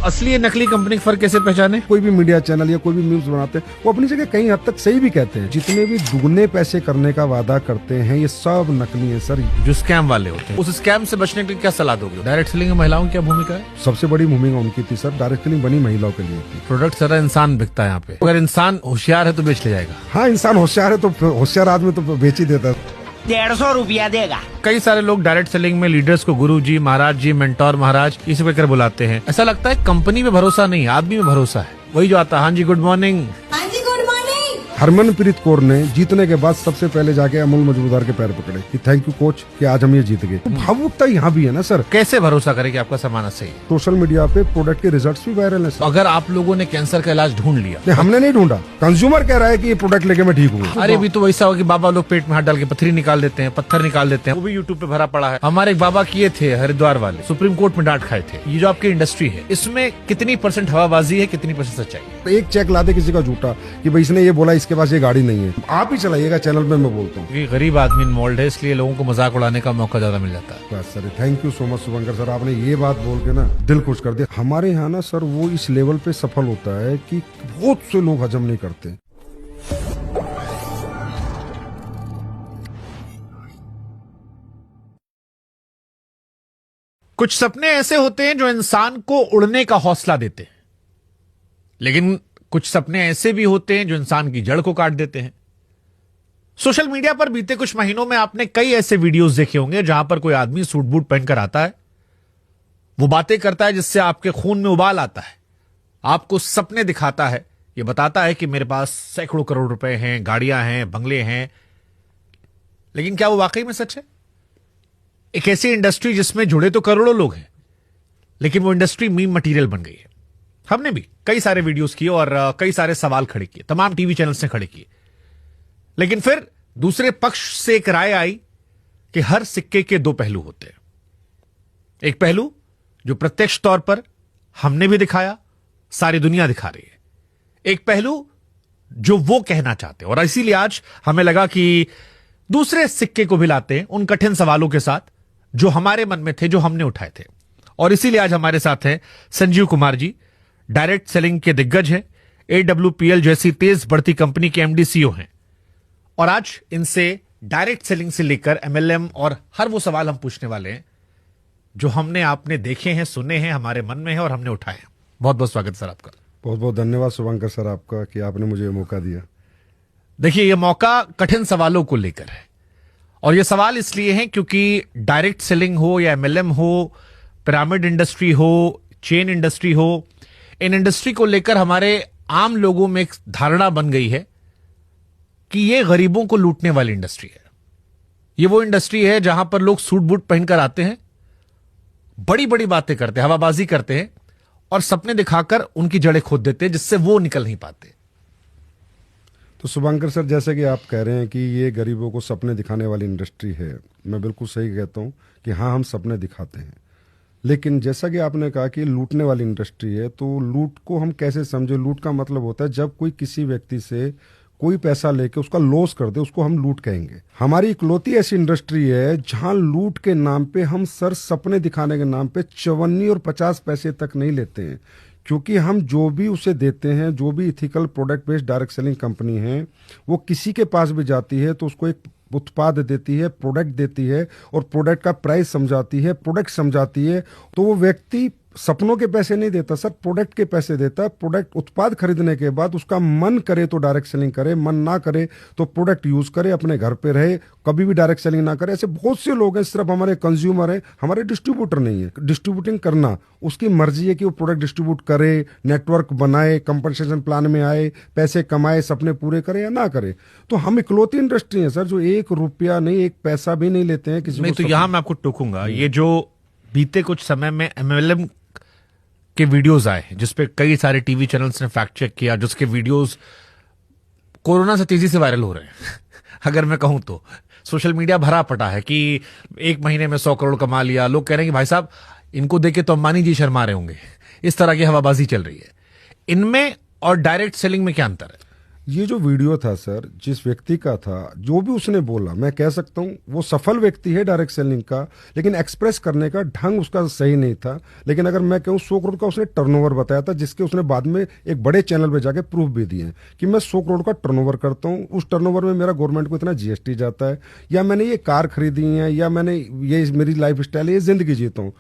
असली या नकली कंपनी का फर्क कैसे पहचाने? कोई भी मीडिया चैनल या कोई भी न्यूज बनाते हैं वो अपनी जगह कई हद तक सही भी कहते हैं। जितने भी दुगने पैसे करने का वादा करते हैं ये सब नकली है सर। जो स्कैम वाले होते हैं, उस स्कैम से बचने के लिए क्या सलाह दोगे? डायरेक्ट सेलिंग में महिलाओं की क्या भूमिका है? सबसे बड़ी भूमिका उनकी थी सर, डायरेक्ट सेलिंग बनी महिलाओं के लिए थी। प्रोडक्ट सारा इंसान बिकता है यहाँ पे, अगर इंसान होशियार है तो बेच ले जाएगा। हाँ, इंसान होशियार है तो होशियार आदमी तो बेच ही देता है। 150 रुपया देगा। कई सारे लोग डायरेक्ट सेलिंग में लीडर्स को गुरु जी, महाराज जी, मेंटोर महाराज इसे कहकर बुलाते हैं। ऐसा लगता है कंपनी में भरोसा नहीं, आदमी में भरोसा है। वही जो आता है, हाँ जी गुड मॉर्निंग। हरमनप्रीत कौर ने जीतने के बाद सबसे पहले जाके अमूल मजूमदार के पैर पकड़े कि थैंक यू कोच कि आज हम ये जीत गए। तो भावुकता यहाँ भी है ना सर। कैसे भरोसा करें कि आपका सामान सही है? सोशल मीडिया पे प्रोडक्ट के रिजल्ट्स भी वायरल है सर। अगर आप लोगों ने कैंसर का इलाज ढूंढ लिया? नहीं, हमने नहीं ढूंढा, कंज्यूमर कह रहा है कि ये प्रोडक्ट लेके मैं ठीक हूँ। अरे भी तो वैसा हो कि बाबा लोग पेट में हाथ डाल के पत्थरी निकाल देते हैं, पत्थर निकाल देते हैं, वो भी यूट्यूब पे भरा पड़ा है। हमारे एक बाबा किए थे हरिद्वार वाले, सुप्रीम कोर्ट में डांट खाए थे। ये जो आपकी इंडस्ट्री है, इसमें कितनी %, हवाबाजी है, कितनी % सच्चाई? एक चेक ला दे किसी का झूठा कि भाई इसने ये बोला इसके पास ये गाड़ी नहीं है, आप ही चलाइएगा चैनल पे, मैं बोलता हूँ। गरीब आदमी इन्वॉल्व है, इसलिए लोगों को मजाक उड़ाने का मौका ज्यादा मिल जाता है। बस sir, thank you so much Shubhankar sir, आपने ये बात बोल के ना दिल खुश कर दिया। हमारे यहाँ ना सर वो इस लेवल पे सफल होता है कि बहुत से लोग हजम नहीं करते। कुछ सपने ऐसे होते हैं जो इंसान को उड़ने का हौसला देते हैं, लेकिन कुछ सपने ऐसे भी होते हैं जो इंसान की जड़ को काट देते हैं। सोशल मीडिया पर बीते कुछ महीनों में आपने कई ऐसे वीडियोस देखे होंगे जहां पर कोई आदमी सूट बूट पहनकर आता है, वो बातें करता है जिससे आपके खून में उबाल आता है, आपको सपने दिखाता है, ये बताता है कि मेरे पास सैकड़ों करोड़ रुपए हैं, गाड़ियां हैं, बंगले हैं। लेकिन क्या वो वाकई में सच है? एक ऐसी इंडस्ट्री जिसमें जुड़े तो करोड़ों लोग हैं, लेकिन वो इंडस्ट्री मीम मटेरियल बन गई है। हमने भी कई सारे वीडियोस किए और कई सारे सवाल खड़े किए, तमाम टीवी चैनल्स ने खड़े किए। लेकिन फिर दूसरे पक्ष से एक राय आई कि हर सिक्के के दो पहलू होते हैं। एक पहलू जो प्रत्यक्ष तौर पर हमने भी दिखाया, सारी दुनिया दिखा रही है। एक पहलू जो वो कहना चाहते हैं, और इसीलिए आज हमें लगा कि दूसरे सिक्के को भी लाते हैं उन कठिन सवालों के साथ जो हमारे मन में थे, जो हमने उठाए थे। और इसीलिए आज हमारे साथ हैं संजीव कुमार जी, डायरेक्ट सेलिंग के दिग्गज हैं, AWPL जैसी तेज बढ़ती कंपनी के MD CEO हैं। और आज इनसे डायरेक्ट सेलिंग से लेकर MLM और हर वो सवाल हम पूछने वाले हैं जो हमने आपने देखे हैं, सुने हैं, हमारे मन में है और हमने उठाए हैं। बहुत बहुत स्वागत सर आपका। बहुत बहुत धन्यवाद शुभंकर सर आपका कि आपने मुझे ये मौका दिया। देखिए, ये मौका कठिन सवालों को लेकर है, और ये सवाल इसलिए हैं क्योंकि डायरेक्ट सेलिंग हो या MLM हो, पिरामिड इंडस्ट्री हो, चेन इंडस्ट्री हो, इन इंडस्ट्री को लेकर हमारे आम लोगों में एक धारणा बन गई है कि ये गरीबों को लूटने वाली इंडस्ट्री है। ये वो इंडस्ट्री है जहां पर लोग सूट बूट पहनकर आते हैं, बड़ी बड़ी बातें करते हैं, हवाबाजी करते हैं और सपने दिखाकर उनकी जड़ें खोद देते हैं, जिससे वो निकल नहीं पाते। तो शुभंकर सर, जैसे कि आप कह रहे हैं कि ये गरीबों को सपने दिखाने वाली इंडस्ट्री है, मैं बिल्कुल सही कहता हूं कि हाँ, हम सपने दिखाते हैं। लेकिन जैसा कि आपने कहा कि लूटने वाली इंडस्ट्री है, तो लूट को हम कैसे समझे? लूट का मतलब होता है जब कोई किसी व्यक्ति से कोई पैसा लेके उसका लॉस कर दे, उसको हम लूट कहेंगे। हमारी इकलौती ऐसी इंडस्ट्री है जहां लूट के नाम पे हम सर सपने दिखाने के नाम पे 54 और 50 पैसे तक नहीं लेते हैं, क्योंकि हम जो भी उसे देते हैं, जो भी ethical product based direct selling company है, वो किसी के पास भी जाती है तो उसको एक उत्पाद देती है, प्रोडक्ट देती है और प्रोडक्ट का प्राइस समझाती है, प्रोडक्ट समझाती है। तो वो व्यक्ति सपनों के पैसे नहीं देता सर, प्रोडक्ट के पैसे देता है। प्रोडक्ट उत्पाद खरीदने के बाद उसका मन करे तो डायरेक्ट सेलिंग करे, मन ना करे तो प्रोडक्ट यूज करे, अपने घर पे रहे, कभी भी डायरेक्ट सेलिंग ना करे। ऐसे बहुत से लोग हैं, सिर्फ हमारे कंज्यूमर हैं, हमारे डिस्ट्रीब्यूटर नहीं है। डिस्ट्रीब्यूटिंग करना उसकी मर्जी है कि वो प्रोडक्ट डिस्ट्रीब्यूट करे, नेटवर्क बनाए, कंपनसेशन प्लान में आए, पैसे कमाए, सपने पूरे करे या ना करे। तो हम इकलौती इंडस्ट्री है सर जो 1 रुपया नहीं, 1 पैसा भी नहीं लेते हैं किसी नहीं। तो यहां मैं आपको टोकूंगा, ये जो बीते कुछ समय में MLM के वीडियोस आए हैं जिसपे कई सारे टीवी चैनल्स ने फैक्ट चेक किया, जिसके वीडियोस कोरोना से तेजी से वायरल हो रहे हैं अगर मैं कहूं तो सोशल मीडिया भरा पटा है कि 1 महीने में 100 करोड़ कमा लिया। लोग कह रहे हैं कि भाई साहब, इनको देखे तो अंबानी जी शर्मा रहे होंगे। इस तरह की हवाबाजी चल रही है। इनमें और डायरेक्ट सेलिंग में क्या अंतर है? ये जो वीडियो था सर, जिस व्यक्ति का था, जो भी उसने बोला, मैं कह सकता हूँ वो सफल व्यक्ति है डायरेक्ट सेलिंग का, लेकिन एक्सप्रेस करने का ढंग उसका सही नहीं था। लेकिन अगर मैं कहूँ 100 करोड़ का उसने टर्नओवर बताया था, जिसके उसने बाद में एक बड़े चैनल पे जाके प्रूफ भी दिए कि मैं 100 करोड़ का टर्नओवर करता हूँ, उस टर्नओवर में मेरा गवर्नमेंट को इतना जीएसटी जाता है, या मैंने ये कार खरीदी है, या मैंने ये मेरी लाइफ स्टाइल है, ये जिंदगी जीता हूँ।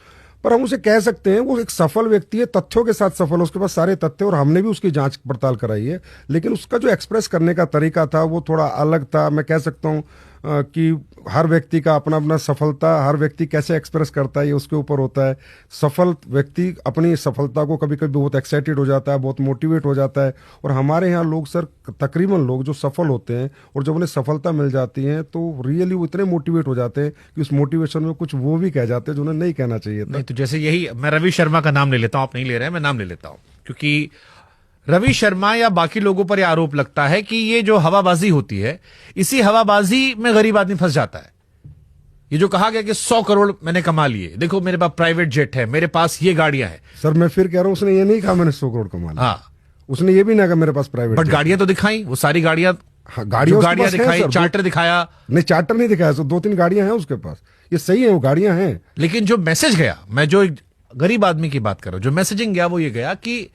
पर हम उसे कह सकते हैं वो एक सफल व्यक्ति है, तथ्यों के साथ सफल है, उसके पास सारे तथ्य, और हमने भी उसकी जांच पड़ताल कराई है। लेकिन उसका जो एक्सप्रेस करने का तरीका था वो थोड़ा अलग था। मैं कह सकता हूँ कि हर व्यक्ति का अपना अपना सफलता, हर व्यक्ति कैसे एक्सप्रेस करता है ये उसके ऊपर होता है। सफल व्यक्ति अपनी सफलता को कभी कभी बहुत एक्साइटेड हो जाता है, बहुत मोटिवेट हो जाता है। और हमारे यहाँ लोग सर, तकरीबन लोग जो सफल होते हैं और जब उन्हें सफलता मिल जाती है तो रियली वो इतने मोटिवेट हो जाते हैं कि उस मोटिवेशन में कुछ वो भी कह जाते हैं जो उन्हें नहीं कहना चाहिए था। नहीं तो जैसे यही, मैं रवि शर्मा का नाम ले लेता हूं, आप नहीं ले रहे हैं, मैं नाम ले लेता हूं, क्योंकि रवि शर्मा या बाकी लोगों पर यह आरोप लगता है कि ये जो हवाबाजी होती है, इसी हवाबाजी में गरीब आदमी फंस जाता है। ये जो कहा गया कि 100 करोड़ मैंने कमा लिए, देखो मेरे पास प्राइवेट जेट है, मेरे पास ये गाड़ियां हैं। सर मैं फिर कह रहा हूँ, उसने ये नहीं कहा मैंने 100 करोड़ कमा लिया। हाँ, उसने ये भी ना कहा मेरे पास प्राइवेट, बट गाड़ियां तो दिखाई, वो सारी गाड़ियां, हाँ, गाड़ियां दिखाई, चार्टर दिखाया। नहीं, चार्टर नहीं दिखाया, 2-3 गाड़ियां हैं उसके पास, ये सही है, वो गाड़ियां हैं। लेकिन जो मैसेज गया, मैं जो गरीब आदमी की बात कर रहा हूं, जो मैसेजिंग गया वो ये गया कि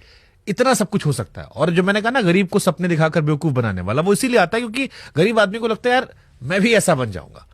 इतना सब कुछ हो सकता है। और जो मैंने कहा ना, गरीब को सपने दिखाकर बेवकूफ बनाने वाला, वो इसीलिए आता है क्योंकि गरीब आदमी को लगता है यार मैं भी ऐसा बन जाऊंगा।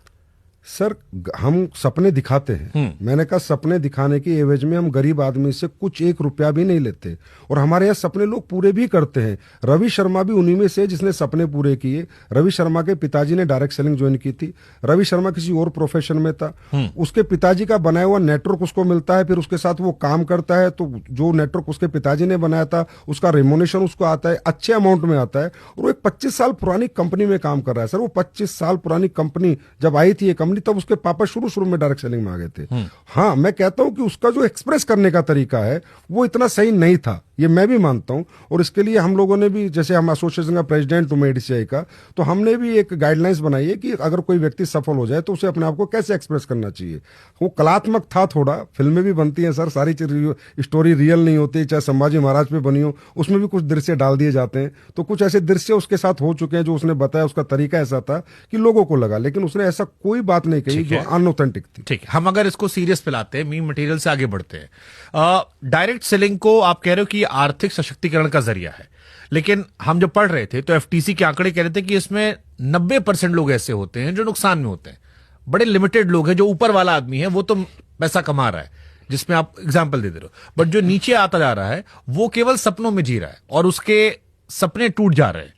सर हम सपने दिखाते हैं, मैंने कहा सपने दिखाने की एवज में हम गरीब आदमी से कुछ 1 रुपया भी नहीं लेते, और हमारे यहाँ सपने लोग पूरे भी करते हैं। रवि शर्मा भी उन्हीं में से जिसने सपने पूरे किए। रवि शर्मा के पिताजी ने डायरेक्ट सेलिंग ज्वाइन की थी। रवि शर्मा किसी और प्रोफेशन में था, उसके पिताजी का बनाया हुआ नेटवर्क उसको मिलता है, फिर उसके साथ वो काम करता है, तो जो नेटवर्क उसके पिताजी ने बनाया था उसका रेमोनेशन उसको आता है, अच्छे अमाउंट में आता है, और वो एक 25 साल पुरानी कंपनी में काम कर रहा है। सर वो 25 साल पुरानी कंपनी जब आई थी ये कंपनी, तब उसके पापा शुरू में डायरेक्ट सेलिंग में आ गए थे। हाँ, मैं कहता हूं कि उसका जो एक्सप्रेस करने का तरीका है वो इतना सही नहीं था, ये मैं भी मानता हूं। और इसके लिए हम लोगों ने भी, जैसे हम एसोसिएशन का प्रेसिडेंट हूं एडीसीआई का, तो हमने भी एक गाइडलाइंस बनाई है कि अगर कोई व्यक्ति सफल हो जाए तो उसे अपने आप को कैसे एक्सप्रेस करना चाहिए। वो कलात्मक था थोड़ा, फिल्में भी बनती हैं सर, सारी स्टोरी रियल नहीं होती, चाहे संभाजी महाराज पे बनी हो, उसमें भी कुछ दृश्य डाल दिए जाते हैं। तो कुछ ऐसे दृश्य उसके साथ हो चुके हैं जो उसने बताया, उसका तरीका ऐसा था कि लोगों को लगा, लेकिन उसने ऐसा कोई बात नहीं कही जो अनऑथेंटिक थी। ठीक है, हम अगर इसको सीरियस पे लाते हैं, मीम मटेरियल से आगे बढ़ते हैं। डायरेक्ट सेलिंग को आप कह रहे हो कि आर्थिक सशक्तिकरण का जरिया है, लेकिन हम जो पढ़ रहे थे तो एफटीसी के आंकड़े कह रहे थे कि इसमें 90% लोग ऐसे होते हैं जो नुकसान में होते हैं। बड़े लिमिटेड लोग हैं, जो ऊपर वाला आदमी है वो तो पैसा कमा रहा है, जिसमें आप एग्जाम्पल दे रहे हो, बट जो नीचे आता जा रहा है वो केवल सपनों में जी रहा है और उसके सपने टूट जा रहे हैं।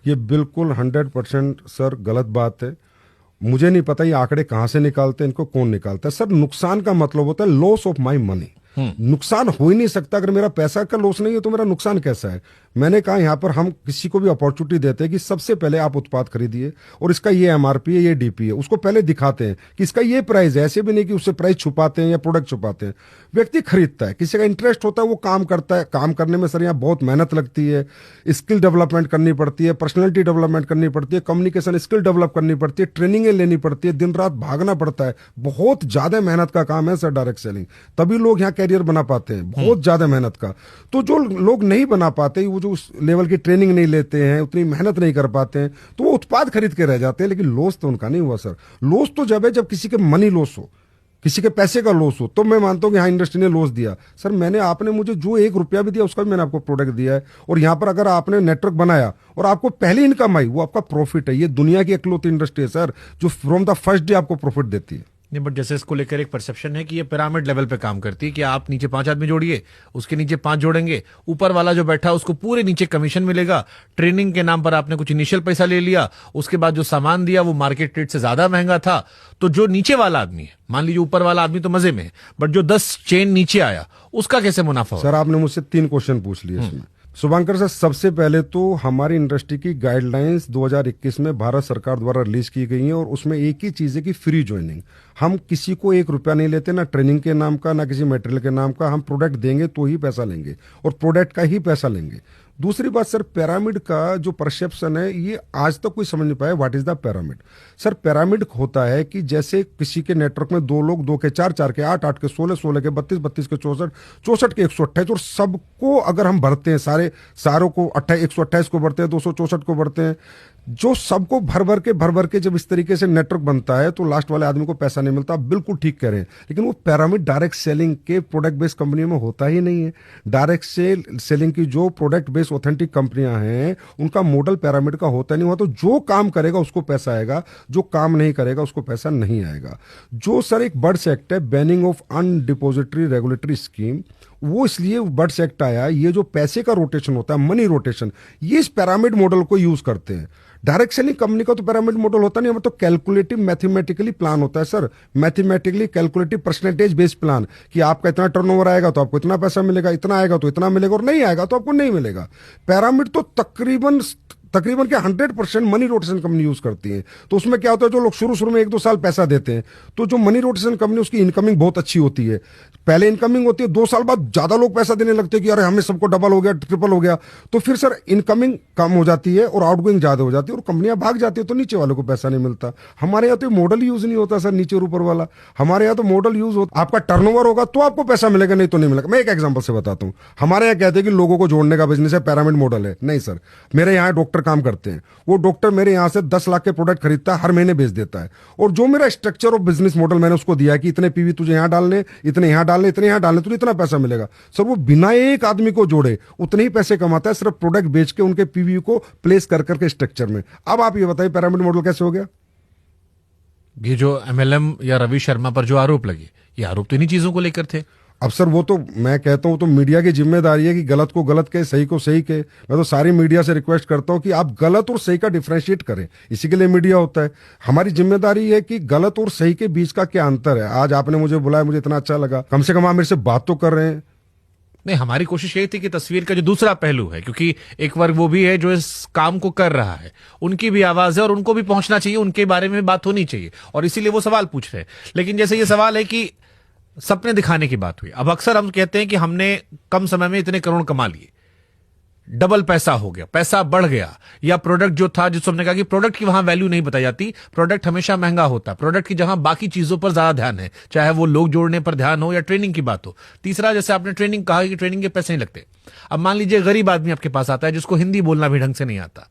ये बिल्कुल 100% सर गलत बात है। मुझे नहीं पता ये आंकड़े कहां से निकालते हैं, इनको कौन निकालता है। सर नुकसान का मतलब होता है लॉस ऑफ माई मनी। नुकसान हो ही नहीं सकता, अगर मेरा पैसा का लॉस नहीं है तो मेरा नुकसान कैसा है। मैंने कहा यहाँ पर हम किसी को भी अपॉर्चुनिटी देते हैं कि सबसे पहले आप उत्पाद खरीदिए और इसका ये एमआरपी है, ये डीपी है, उसको पहले दिखाते हैं कि इसका ये प्राइस है। ऐसे भी नहीं कि उससे प्राइस छुपाते हैं या प्रोडक्ट छुपाते हैं। व्यक्ति खरीदता है, किसी का इंटरेस्ट होता है, वो काम करता है। काम करने में सर यहाँ बहुत मेहनत लगती है, स्किल डेवलपमेंट करनी पड़ती है, पर्सनैलिटी डेवलपमेंट करनी पड़ती है, कम्युनिकेशन स्किल डेवलप करनी पड़ती है, ट्रेनिंगें लेनी पड़ती है, दिन रात भागना पड़ता है। बहुत ज्यादा मेहनत का काम है सर डायरेक्ट सेलिंग, तभी लोग यहाँ कैरियर बना पाते हैं, बहुत ज्यादा मेहनत का। तो जो लोग नहीं बना पाते, वो जो उस लेवल की ट्रेनिंग नहीं लेते हैं, उतनी मेहनत नहीं कर पाते हैं, तो वो उत्पाद खरीद के रह जाते हैं, लेकिन लॉस तो उनका नहीं हुआ सर। लॉस तो जब है जब किसी के मनी लॉस हो, किसी के पैसे का लॉस हो, तो मैं मानता हूं कि हाँ इंडस्ट्री ने लॉस दिया। सर मैंने, आपने मुझे जो 1 रुपया भी दिया उसका भी मैंने आपको प्रोडक्ट दिया है, और यहां पर अगर आपने नेटवर्क बनाया और आपको पहली इनकम आई, वो आपका प्रॉफिट है। ये दुनिया की इकलौती इंडस्ट्री है सर जो फ्रॉम द फर्स्ट डे आपको प्रॉफिट देती है। नहीं, बट जैसे इसको लेकर एक परसेप्शन है कि ये पिरामिड लेवल पे काम करती है कि आप नीचे 5 आदमी जोड़िए, उसके नीचे 5 जोड़ेंगे, ऊपर वाला जो बैठा है उसको पूरे नीचे कमीशन मिलेगा। ट्रेनिंग के नाम पर आपने कुछ इनिशियल पैसा ले लिया, उसके बाद जो सामान दिया वो मार्केट रेट से ज्यादा महंगा था, तो जो नीचे वाला आदमी है, मान लीजिए ऊपर वाला आदमी तो मजे में है, बट जो 10 चेन नीचे आया उसका कैसे मुनाफा हो? सर आपने मुझसे 3 क्वेश्चन पूछ लिए इसमें। शुभंकर सर, सबसे पहले तो हमारी इंडस्ट्री की गाइडलाइंस 2021 में भारत सरकार द्वारा रिलीज की गई हैं, और उसमें एक ही चीज है कि फ्री ज्वाइनिंग। हम किसी को 1 रुपया नहीं लेते, ना ट्रेनिंग के नाम का, ना किसी मटेरियल के नाम का। हम प्रोडक्ट देंगे तो ही पैसा लेंगे, और प्रोडक्ट का ही पैसा लेंगे। दूसरी बात सर, पिरामिड का जो परसेप्शन है ये आज तक कोई समझ नहीं पाया what is the pyramid. Sir pyramid होता है कि जैसे किसी के नेटवर्क में 2 लोग, 2 के 4, 4 के 8, 8 के 16, 16 के 32, 32 के 64, 64 के 128, और सबको अगर हम भरते हैं, सारों को 128 को भरते हैं, 264 को भरते हैं, जो सबको भर भर के जब इस तरीके से नेटवर्क बनता है तो लास्ट वाले आदमी को पैसा नहीं मिलता। बिल्कुल ठीक कह रहे हैं, लेकिन वो पिरामिड डायरेक्ट सेलिंग के प्रोडक्ट बेस्ड कंपनियों में होता ही नहीं है। डायरेक्ट सेलिंग की जो प्रोडक्ट बेस्ड ऑथेंटिक कंपनियां हैं उनका मॉडल पिरामिड का होता नहीं हुआ। तो जो काम करेगा उसको पैसा आएगा, जो काम नहीं करेगा उसको पैसा नहीं आएगा। जो सर एक बर्ड्स एक्ट है, बैनिंग ऑफ अनडिपोजिटरी रेगुलेटरी स्कीम, वो इसलिए बर्ड्स एक्ट आया। ये जो पैसे का रोटेशन होता है, मनी रोटेशन, ये इस पिरामिड मॉडल को यूज करते हैं। डायरेक्ट सेलिंग कंपनी का तो पिरामिड मॉडल होता नहीं, मतलब कैलकुलेटिव मैथमेटिकली प्लान होता है sir, mathematically calculative percentage based plan, कि आपका इतना टर्नओवर आएगा तो आपको इतना पैसा मिलेगा, इतना आएगा तो इतना मिलेगा, और नहीं आएगा तो आपको नहीं मिलेगा। पिरामिड तो तकरीबन के 100% मनी रोटेशन कंपनी यूज करती है। तो उसमें क्या होता है, जो लोग शुरू में 1-2 साल पैसा देते हैं, तो जो मनी रोटेशन कंपनी उसकी इनकमिंग बहुत अच्छी होती है। पहले इनकमिंग होती है, 2 साल बाद ज्यादा लोग पैसा देने लगते हैं कि अरे हमें सबको डबल हो गया, ट्रिपल हो गया। तो फिर सर इनकमिंग कम हो जाती है और आउटगोइंग ज्यादा हो जाती है और कंपनियां भाग जाती है, तो नीचे वालों को पैसा नहीं मिलता। हमारे यहाँ तो मॉडल यूज नहीं होता सर, नीचे और ऊपर वाला। हमारे यहाँ तो मॉडल यूज होता, आपका टर्नओवर होगा तो आपको पैसा मिलेगा, नहीं तो नहीं मिलेगा। मैं एक एग्जांपल से बताता हूँ। हमारे यहाँ कहते हैं कि लोगों को जोड़ने का बिजनेस है, पिरामिड मॉडल है। नहीं सर, मेरे यहाँ डॉक्टर काम करते हैं, वो डॉक्टर मेरे यहां से 10 लाख के प्रोडक्ट खरीदता है, हर महीने बेच देता है। और जो मेरा स्ट्रक्चर ऑफ बिजनेस मॉडल मैंने उसको दिया है कि इतने पीवी तुझे यहां डालने, इतने यहां डालने, इतने यहां डालने, तुझे इतना पैसा मिलेगा। सर वो बिना एक आदमी को जोड़े उतने ही पैसे कमाता है, सिर्फ प्रोडक्ट बेच के उनके पीवी को प्लेस कर करके स्ट्रक्चर में। अब आप ये बताइए पिरामिड मॉडल कैसे हो गया? ये जो MLM या रवि शर्मा पर जो आरोप लगे, ये आरोप तो इन्हीं चीजों को लेकर थे। अब सर वो तो मैं कहता हूं तो मीडिया की जिम्मेदारी है कि गलत को गलत कहे, सही को सही कहे। मैं तो सारी मीडिया से रिक्वेस्ट करता हूं कि आप गलत और सही का डिफरेंशिएट करें, इसी के लिए मीडिया होता है। हमारी जिम्मेदारी है कि गलत और सही के बीच का क्या अंतर है। आज आपने मुझे बुलाया, मुझे इतना अच्छा लगा, कम से कम आप मेरे से बात तो कर रहे हैं। नहीं, हमारी कोशिश यही थी कि तस्वीर का जो दूसरा पहलू है, क्योंकि एक वर्ग वो भी है जो इस काम को कर रहा है, उनकी भी आवाज है और उनको भी पहुंचना चाहिए, उनके बारे में बात होनी चाहिए, और इसीलिए वो सवाल पूछ रहे हैं। लेकिन जैसे ये सवाल है कि सपने दिखाने की बात हुई, अब अक्सर हम कहते हैं कि हमने कम समय में इतने करोड़ कमा लिए, डबल पैसा हो गया, पैसा बढ़ गया, या प्रोडक्ट जो था, जिसको हमने कहा कि प्रोडक्ट की वहां वैल्यू नहीं बताई जाती, प्रोडक्ट हमेशा महंगा होता है, प्रोडक्ट की जहां बाकी चीजों पर ज्यादा ध्यान है, चाहे वो लोग जोड़ने पर ध्यान हो या ट्रेनिंग की बात हो। तीसरा, जैसे आपने ट्रेनिंग कहा कि ट्रेनिंग के पैसे नहीं लगते। अब मान लीजिए गरीब आदमी आपके पास आता है जिसको हिंदी बोलना भी ढंग से नहीं आता,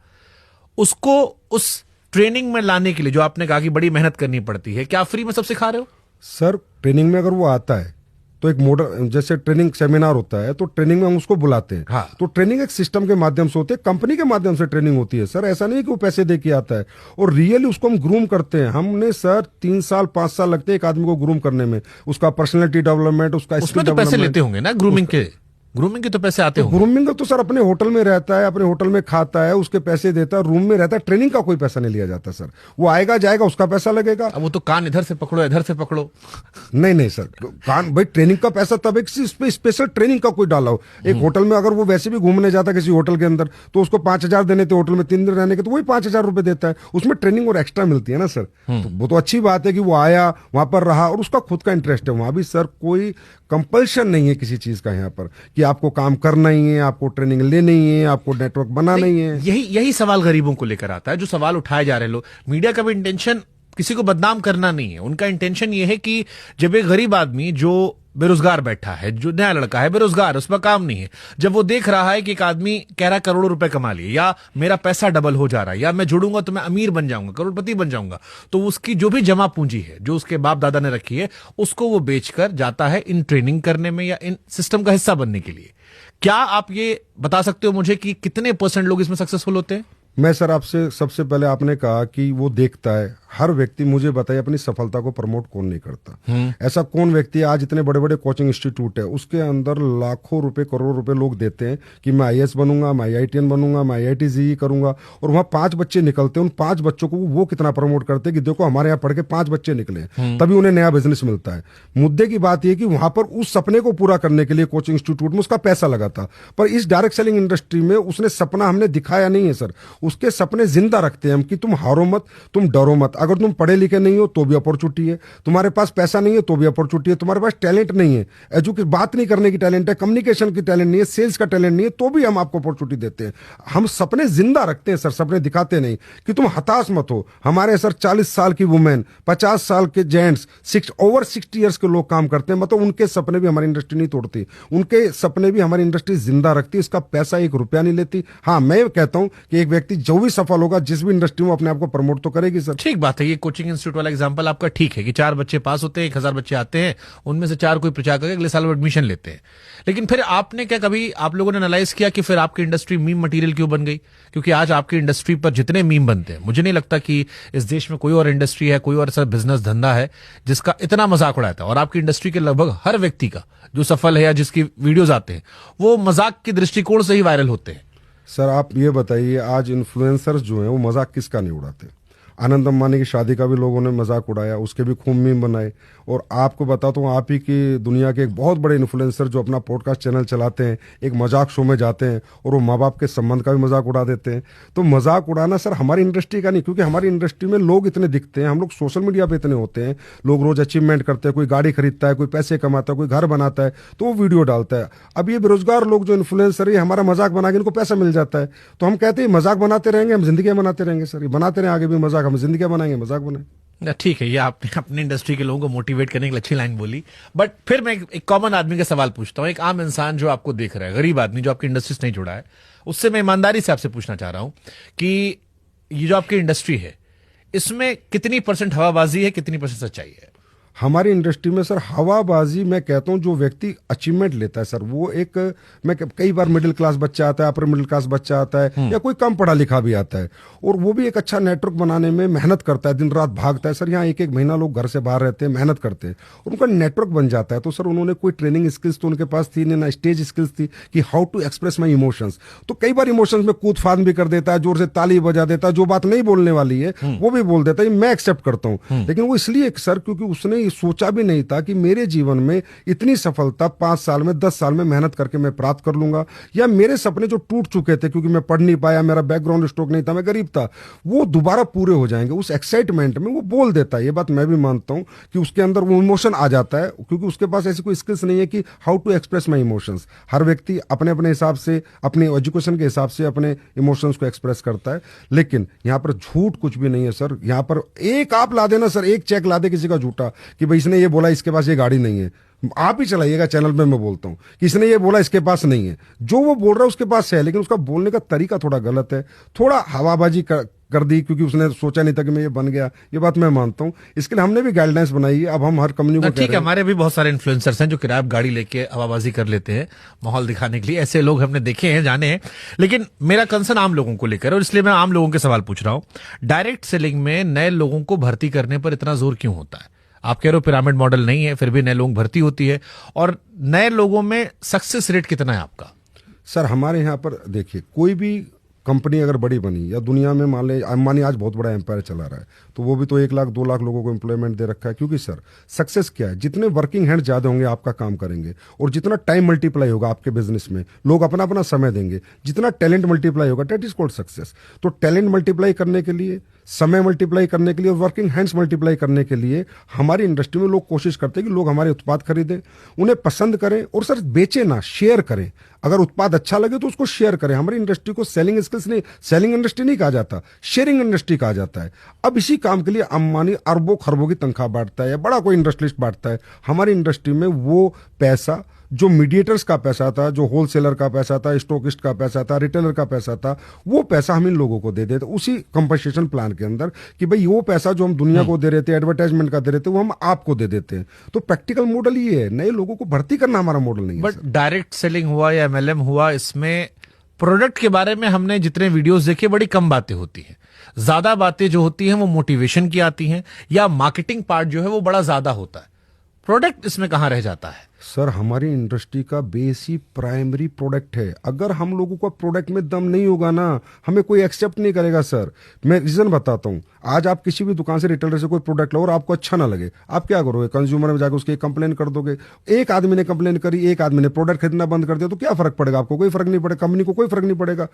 उसको उस ट्रेनिंग में लाने के लिए जो आपने कहा कि बड़ी मेहनत करनी पड़ती है, क्या फ्री में सब सिखा रहे हो? सर ट्रेनिंग में अगर वो आता है तो एक मॉडल, जैसे ट्रेनिंग सेमिनार होता है तो ट्रेनिंग में हम उसको बुलाते हैं। हाँ। तो ट्रेनिंग एक सिस्टम के माध्यम से होती है, कंपनी के माध्यम से ट्रेनिंग होती है सर। ऐसा नहीं कि वो पैसे दे के आता है, और रियली उसको हम ग्रूम करते हैं। हमने सर 3 साल 5 साल लगते हैं एक आदमी को ग्रूम करने में, उसका पर्सनैलिटी डेवलपमेंट, उसका उसमें तो पैसे लेते होंगे ना, ग्रूमिंग के तो पैसे आते होंगे। ग्रूमिंग का तो सर अपने होटल में रहता है, अपने होटल में खाता है, उसके पैसे देता है, रूम में रहता है। ट्रेनिंग का कोई पैसा नहीं लिया जाता सर। वो आएगा जाएगा, उसका पैसा लगेगा। अब वो तो कान इधर से पकड़ो, इधर से पकड़ो। नहीं सर, कान भाई ट्रेनिंग का पैसा तब एक स्पेशल ट्रेनिंग का कोई डाला हो। एक होटल में अगर वो वैसे भी घूमने जाता किसी होटल के अंदर, तो उसको 5,000 देने थे होटल में 3 दिन रहने के, तो वही 5,000 रुपए देता है। उसमें ट्रेनिंग और एक्स्ट्रा मिलती है ना सर। तो वो तो अच्छी बात है कि वो आया, वहां पर रहा, और उसका खुद का इंटरेस्ट है। वहां भी सर कोई कंपल्शन नहीं है किसी चीज का यहाँ पर कि आपको काम करना ही है, आपको ट्रेनिंग लेनी ही है, आपको नेटवर्क बनाना ही है। यही सवाल गरीबों को लेकर आता है, जो सवाल उठाए जा रहे लोग। मीडिया का भी इंटेंशन किसी को बदनाम करना नहीं है, उनका इंटेंशन ये है कि जब एक गरीब आदमी जो बेरोजगार बैठा है, जो नया लड़का है बेरोजगार, उसमें काम नहीं है, जब वो देख रहा है कि एक आदमी कह रहा है करोड़ों रुपए कमा लिए, या मेरा पैसा डबल हो जा रहा है, या मैं जुड़ूंगा तो मैं अमीर बन जाऊंगा, करोड़पति बन जाऊंगा, तो उसकी जो भी जमा पूंजी है, जो उसके बाप दादा ने रखी है, उसको वो बेचकर जाता है इन ट्रेनिंग करने में या इन सिस्टम का हिस्सा बनने के लिए। क्या आप ये बता सकते हो मुझे कि कितने % लोग इसमें सक्सेसफुल होते हैं? मैं सर आपसे सबसे पहले, आपने कहा कि वो देखता है, हर व्यक्ति मुझे बताइए अपनी सफलता को प्रमोट कौन नहीं करता? ऐसा कौन व्यक्ति है? आज इतने बड़े बड़े कोचिंग इंस्टीट्यूट है, उसके अंदर लाखों रुपए करोड़ों रुपए लोग देते हैं कि मैं IAS बनूंगा, मैं IITian बनूंगा, मैं IIT JEE करूंगा, और वहां 5 बच्चे निकलते हैं। उन 5 बच्चों को वो कितना प्रमोट करते हैं कि देखो हमारे यहाँ पढ़ के 5 बच्चे निकले, तभी उन्हें नया बिजनेस मिलता है। मुद्दे की बात यह कि वहां पर उस सपने को पूरा करने के लिए कोचिंग इंस्टीट्यूट में उसका पैसा लगा था, पर इस डायरेक्ट सेलिंग इंडस्ट्री में उसने सपना हमने दिखाया नहीं है सर। उसके सपने जिंदा रखते हैं हम कि तुम हारो मत, तुम डरो मत। अगर तुम पढ़े लिखे नहीं हो तो भी अपॉर्चुनिटी है, तुम्हारे पास पैसा नहीं है तो भी अपॉर्चुनिटी है, तुम्हारे पास टैलेंट नहीं है, एजुकेशन बात नहीं करने की टैलेंट है, कम्युनिकेशन की टैलेंट नहीं है, सेल्स का टैलेंट नहीं है, तो भी हम आपको अपॉर्चुनिटी देते हैं। हम सपने जिंदा रखते हैं सर, सपने दिखाते नहीं कि तुम हताश मत हो। हमारे सर 40 साल की वुमेन, 50 साल के जेंट्स, ओवर 60 ईयर्स के लोग काम करते हैं, मतलब उनके सपने भी हमारी इंडस्ट्री नहीं तोड़ती, उनके सपने भी हमारी इंडस्ट्री जिंदा रखती है। इसका पैसा 1 रुपया नहीं लेती। हाँ, मैं कहता हूं कि एक व्यक्ति जो भी सफल होगा जिस भी इंडस्ट्री में, अपने आप को प्रमोट तो करेगी सर। ठीक बात है, ये कोचिंग इंस्टीट्यूट वाला एग्जांपल आपका ठीक है कि 4 बच्चे पास होते हैं, 1000 बच्चे आते हैं, उनमें से 4 कोई प्रचार करके अगले साल वो एडमिशन लेते हैं। लेकिन फिर आपने क्या कभी आप लोगों ने एनालाइज किया कि फिर आपकी इंडस्ट्री मीम मटेरियल क्यों बन गई? क्योंकि आज आपकी इंडस्ट्री पर जितने मीम बनते हैं, मुझे नहीं लगता कि इस देश में कोई और इंडस्ट्री है, कोई और ऐसा बिजनेस धंधा है जिसका इतना मजाक उड़ाता है। और आपकी इंडस्ट्री के लगभग हर व्यक्ति का जो सफल है या जिसकी वीडियोज आते हैं वो मजाक के दृष्टिकोण से ही वायरल होते हैं। सर आप ये बताइए, आज इन्फ्लुएंसर्स जो हैं वो मजाक किसका नहीं उड़ाते? आनंद अंबानी की शादी का भी लोगों ने मजाक उड़ाया, उसके भी खूब मीम बनाए। और आपको बताता हूँ, आप ही की दुनिया के एक बहुत बड़े इन्फ्लुएंसर जो अपना पॉडकास्ट चैनल चलाते हैं, एक मजाक शो में जाते हैं और वो माँ बाप के संबंध का भी मजाक उड़ा देते हैं। तो मजाक उड़ाना सर हमारी इंडस्ट्री का नहीं, क्योंकि हमारी इंडस्ट्री में लोग इतने दिखते हैं, हम लोग सोशल मीडिया पे इतने होते हैं, लोग रोज अचीवमेंट करते हैं, कोई गाड़ी खरीदता है, कोई पैसे कमाता है, कोई घर बनाता है तो वो वीडियो डालता है। अब ये बेरोजगार लोग जो इन्फ्लुएंसर है, हमारा मजाक बना के इनको पैसा मिल जाता है, तो हम कहते हैं मजाक बनाते रहेंगे, हम जिंदगी बनाते रहेंगे सर, ये बनाते रहे आगे भी मजाक, हम जिंदगी बनाएंगे मजाक बनाए। ठीक है, ये आपने अपनी इंडस्ट्री के लोगों को मोटिवेट करने के लिए अच्छी लाइन बोली। बट फिर मैं एक कॉमन आदमी का सवाल पूछता हूं, एक आम इंसान जो आपको देख रहा है, गरीब आदमी जो आपकी इंडस्ट्री से नहीं जुड़ा है, उससे मैं ईमानदारी से आपसे पूछना चाह रहा हूं कि ये जो आपकी इंडस्ट्री है इसमें कितनी % हवाबाजी है, कितनी % सच्चाई है? हमारी इंडस्ट्री में सर हवाबाजी, मैं कहता हूं जो व्यक्ति अचीवमेंट लेता है सर, वो एक, मैं कई बार मिडिल क्लास बच्चा आता है, अपर मिडिल क्लास बच्चा आता है, या कोई कम पढ़ा लिखा भी आता है, और वो भी एक अच्छा नेटवर्क बनाने में मेहनत करता है, दिन रात भागता है सर। यहाँ 1-1 महीना लोग घर से बाहर रहते हैं, मेहनत करते हैं और उनका नेटवर्क बन जाता है। तो सर उन्होंने कोई ट्रेनिंग स्किल्स तो उनके पास थी नहीं, ना स्टेज स्किल्स थी कि how to express my emotions. तो कई बार इमोशंस में कूद फाद भी कर देता है, जोर से ताली बजा देता है, जो बात नहीं बोलने वाली है वो भी बोल देता है, मैं एक्सेप्ट करता हूँ। लेकिन वो इसलिए सर क्योंकि उसने सोचा भी नहीं था कि मेरे जीवन में इतनी सफलता 5 साल में, 10 साल में मेहनत करके मैं प्राप्त कर लूंगा, या मेरे सपने जो टूट चुके थे क्योंकि मैं पढ़ नहीं पाया, मेरा बैकग्राउंड स्ट्रोक नहीं था, मैं गरीब था, वो दोबारा पूरे हो जाएंगे। उस एक्साइटमेंट में वो बोल देता है, ये बात मैं भी मानता हूं कि उसके अंदर वो इमोशन आ जाता है, क्योंकि उसके पास ऐसी कोई स्किल्स नहीं है कि how to express my emotions. हर व्यक्ति अपने अपने हिसाब से, अपने एजुकेशन के हिसाब से अपने इमोशंस को एक्सप्रेस करता है। लेकिन यहां पर झूठ कुछ भी नहीं है सर। यहां पर एक आप ला देना सर, एक चेक ला दे किसी का झूठा कि भाई इसने ये बोला इसके पास ये गाड़ी नहीं है, आप ही चलाइएगा चैनल में, मैं बोलता हूं कि इसने ये बोला इसके पास नहीं है, जो वो बोल रहा है उसके पास है, लेकिन उसका बोलने का तरीका थोड़ा गलत है, थोड़ा हवाबाजी कर दी क्योंकि उसने सोचा नहीं था कि मैं ये बन गया। ये बात मैं मानता हूं, इसके लिए हमने भी गाइडलाइंस बनाई है। अब हम हर कंपनी को ठीक है, हमारे भी बहुत सारे इन्फ्लुएंसर्स हैं जो किराया गाड़ी लेके हवाबाजी कर लेते हैं माहौल दिखाने के लिए, ऐसे लोग हमने देखे हैं, जाने हैं। लेकिन मेरा कंसर्न आम लोगों को लेकर, और इसलिए मैं आम लोगों के सवाल पूछ रहा हूं। डायरेक्ट सेलिंग में नए लोगों को भर्ती करने पर इतना जोर क्यों होता है? आप कह रहे हो पिरामिड मॉडल नहीं है, फिर भी नए लोग भर्ती होती है, और नए लोगों में सक्सेस रेट कितना है आपका? सर हमारे यहाँ पर देखिए, कोई भी कंपनी अगर बड़ी बनी या दुनिया में, मान ले अंबानी आज बहुत बड़ा एम्पायर चला रहा है, तो वो भी तो 1 लाख 2 लाख लोगों को एम्प्लॉयमेंट दे रखा है। क्योंकि सर सक्सेस क्या है, जितने वर्किंग हैंड ज्यादा होंगे आपका काम करेंगे, और जितना टाइम मल्टीप्लाई होगा आपके बिजनेस में, लोग अपना अपना समय देंगे, जितना टैलेंट मल्टीप्लाई होगा, दैट इज कॉल्ड सक्सेस। तो टैलेंट मल्टीप्लाई करने के लिए, समय मल्टीप्लाई करने के लिए, और वर्किंग हैंड्स मल्टीप्लाई करने के लिए हमारी इंडस्ट्री में लोग कोशिश करते हैं कि लोग हमारे उत्पाद खरीदें, उन्हें पसंद करें, और सर बेचे ना, शेयर करें। अगर उत्पाद अच्छा लगे तो उसको शेयर करें। हमारी इंडस्ट्री को सेलिंग स्किल्स नहीं, सेलिंग इंडस्ट्री नहीं कहा जाता, शेयरिंग इंडस्ट्री कहा जाता है। अब इसी काम के लिए अंबानी अरबों खरबों की तनख्वाह बांटता है, या बड़ा कोई इंडस्ट्रियलिस्ट बांटता है। हमारी इंडस्ट्री में वो पैसा, जो मीडिएटर्स का पैसा था, जो होलसेलर का पैसा था, स्टॉकिस्ट का पैसा था, रिटेलर का पैसा था, वो पैसा हम इन लोगों को दे देते उसी कंपनसेशन प्लान के अंदर, कि भाई वो पैसा जो हम दुनिया को दे रहे थे, एडवर्टाइजमेंट का दे रहे थे, वो हम आपको दे देते हैं। तो प्रैक्टिकल मॉडल ये है, नए लोगों को भर्ती करना हमारा मॉडल नहीं है। बट डायरेक्ट सेलिंग हुआ या MLM हुआ, इसमें प्रोडक्ट के बारे में हमने जितने वीडियोस देखे बड़ी कम बातें होती हैं। ज्यादा बातें जो होती हैं वो मोटिवेशन की आती हैं, या मार्केटिंग पार्ट जो है वो बड़ा ज्यादा होता है। प्रोडक्ट इसमें कहां रह जाता है? सर हमारी इंडस्ट्री का बेस ही प्राइमरी प्रोडक्ट है। अगर हम लोगों का प्रोडक्ट में दम नहीं होगा ना, हमें कोई एक्सेप्ट नहीं करेगा सर। मैं रीजन बताता हूँ। आज आप किसी भी दुकान से, रिटेलर से कोई प्रोडक्ट लो और आपको अच्छा ना लगे, आप क्या करोगे? कंज्यूमर में जाकर उसकी कंप्लेन कर दोगे। एक आदमी ने कंप्लेन करी, एक आदमी ने प्रोडक्ट खरीदना बंद कर दिया, तो क्या फर्क पड़ेगा? आपको कोई फर्क नहीं पड़ेगा, कंपनी को कोई फर्क नहीं पड़ेगा।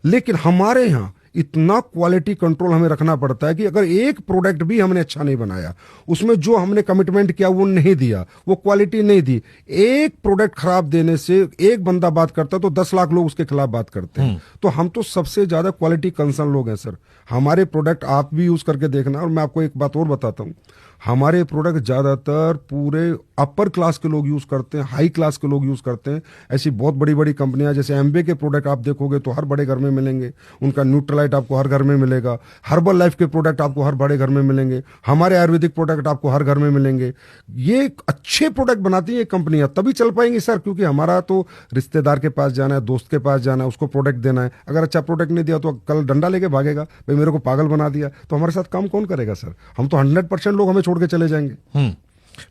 लेकिन हमारे यहाँ इतना क्वालिटी कंट्रोल हमें रखना पड़ता है कि अगर एक प्रोडक्ट भी हमने अच्छा नहीं बनाया, उसमें जो हमने कमिटमेंट किया वो नहीं दिया, वो क्वालिटी नहीं दी, एक प्रोडक्ट खराब देने से एक बंदा बात करता है तो 10 लाख लोग उसके खिलाफ बात करते हैं। तो हम तो सबसे ज्यादा क्वालिटी कंसर्न लोग हैं सर। हमारे प्रोडक्ट आप भी यूज करके देखना। और मैं आपको एक बात और बताता हूं, हमारे प्रोडक्ट ज्यादातर पूरे अपर क्लास के लोग यूज करते हैं, हाई क्लास के लोग यूज करते हैं। ऐसी बहुत बड़ी बड़ी कंपनियां, जैसे एम्बे के प्रोडक्ट आप देखोगे तो हर बड़े घर में मिलेंगे, उनका न्यूट्रलाइट आपको हर घर में मिलेगा। हर्बल लाइफ के प्रोडक्ट आपको हर बड़े घर में मिलेंगे, हमारे आयुर्वेदिक प्रोडक्ट आपको हर घर में मिलेंगे। ये अच्छे प्रोडक्ट बनाती है कंपनियां, तभी चल पाएंगी सर। क्योंकि हमारा तो रिश्तेदार के पास जाना है, दोस्त के पास जाना है, उसको प्रोडक्ट देना है। अगर अच्छा प्रोडक्ट नहीं दिया तो कल डंडा लेके भागेगा, भाई मेरे को पागल बना दिया। तो हमारे साथ काम कौन करेगा सर? हम तो 100% लोग हमें छोड़ के चले जाएंगे।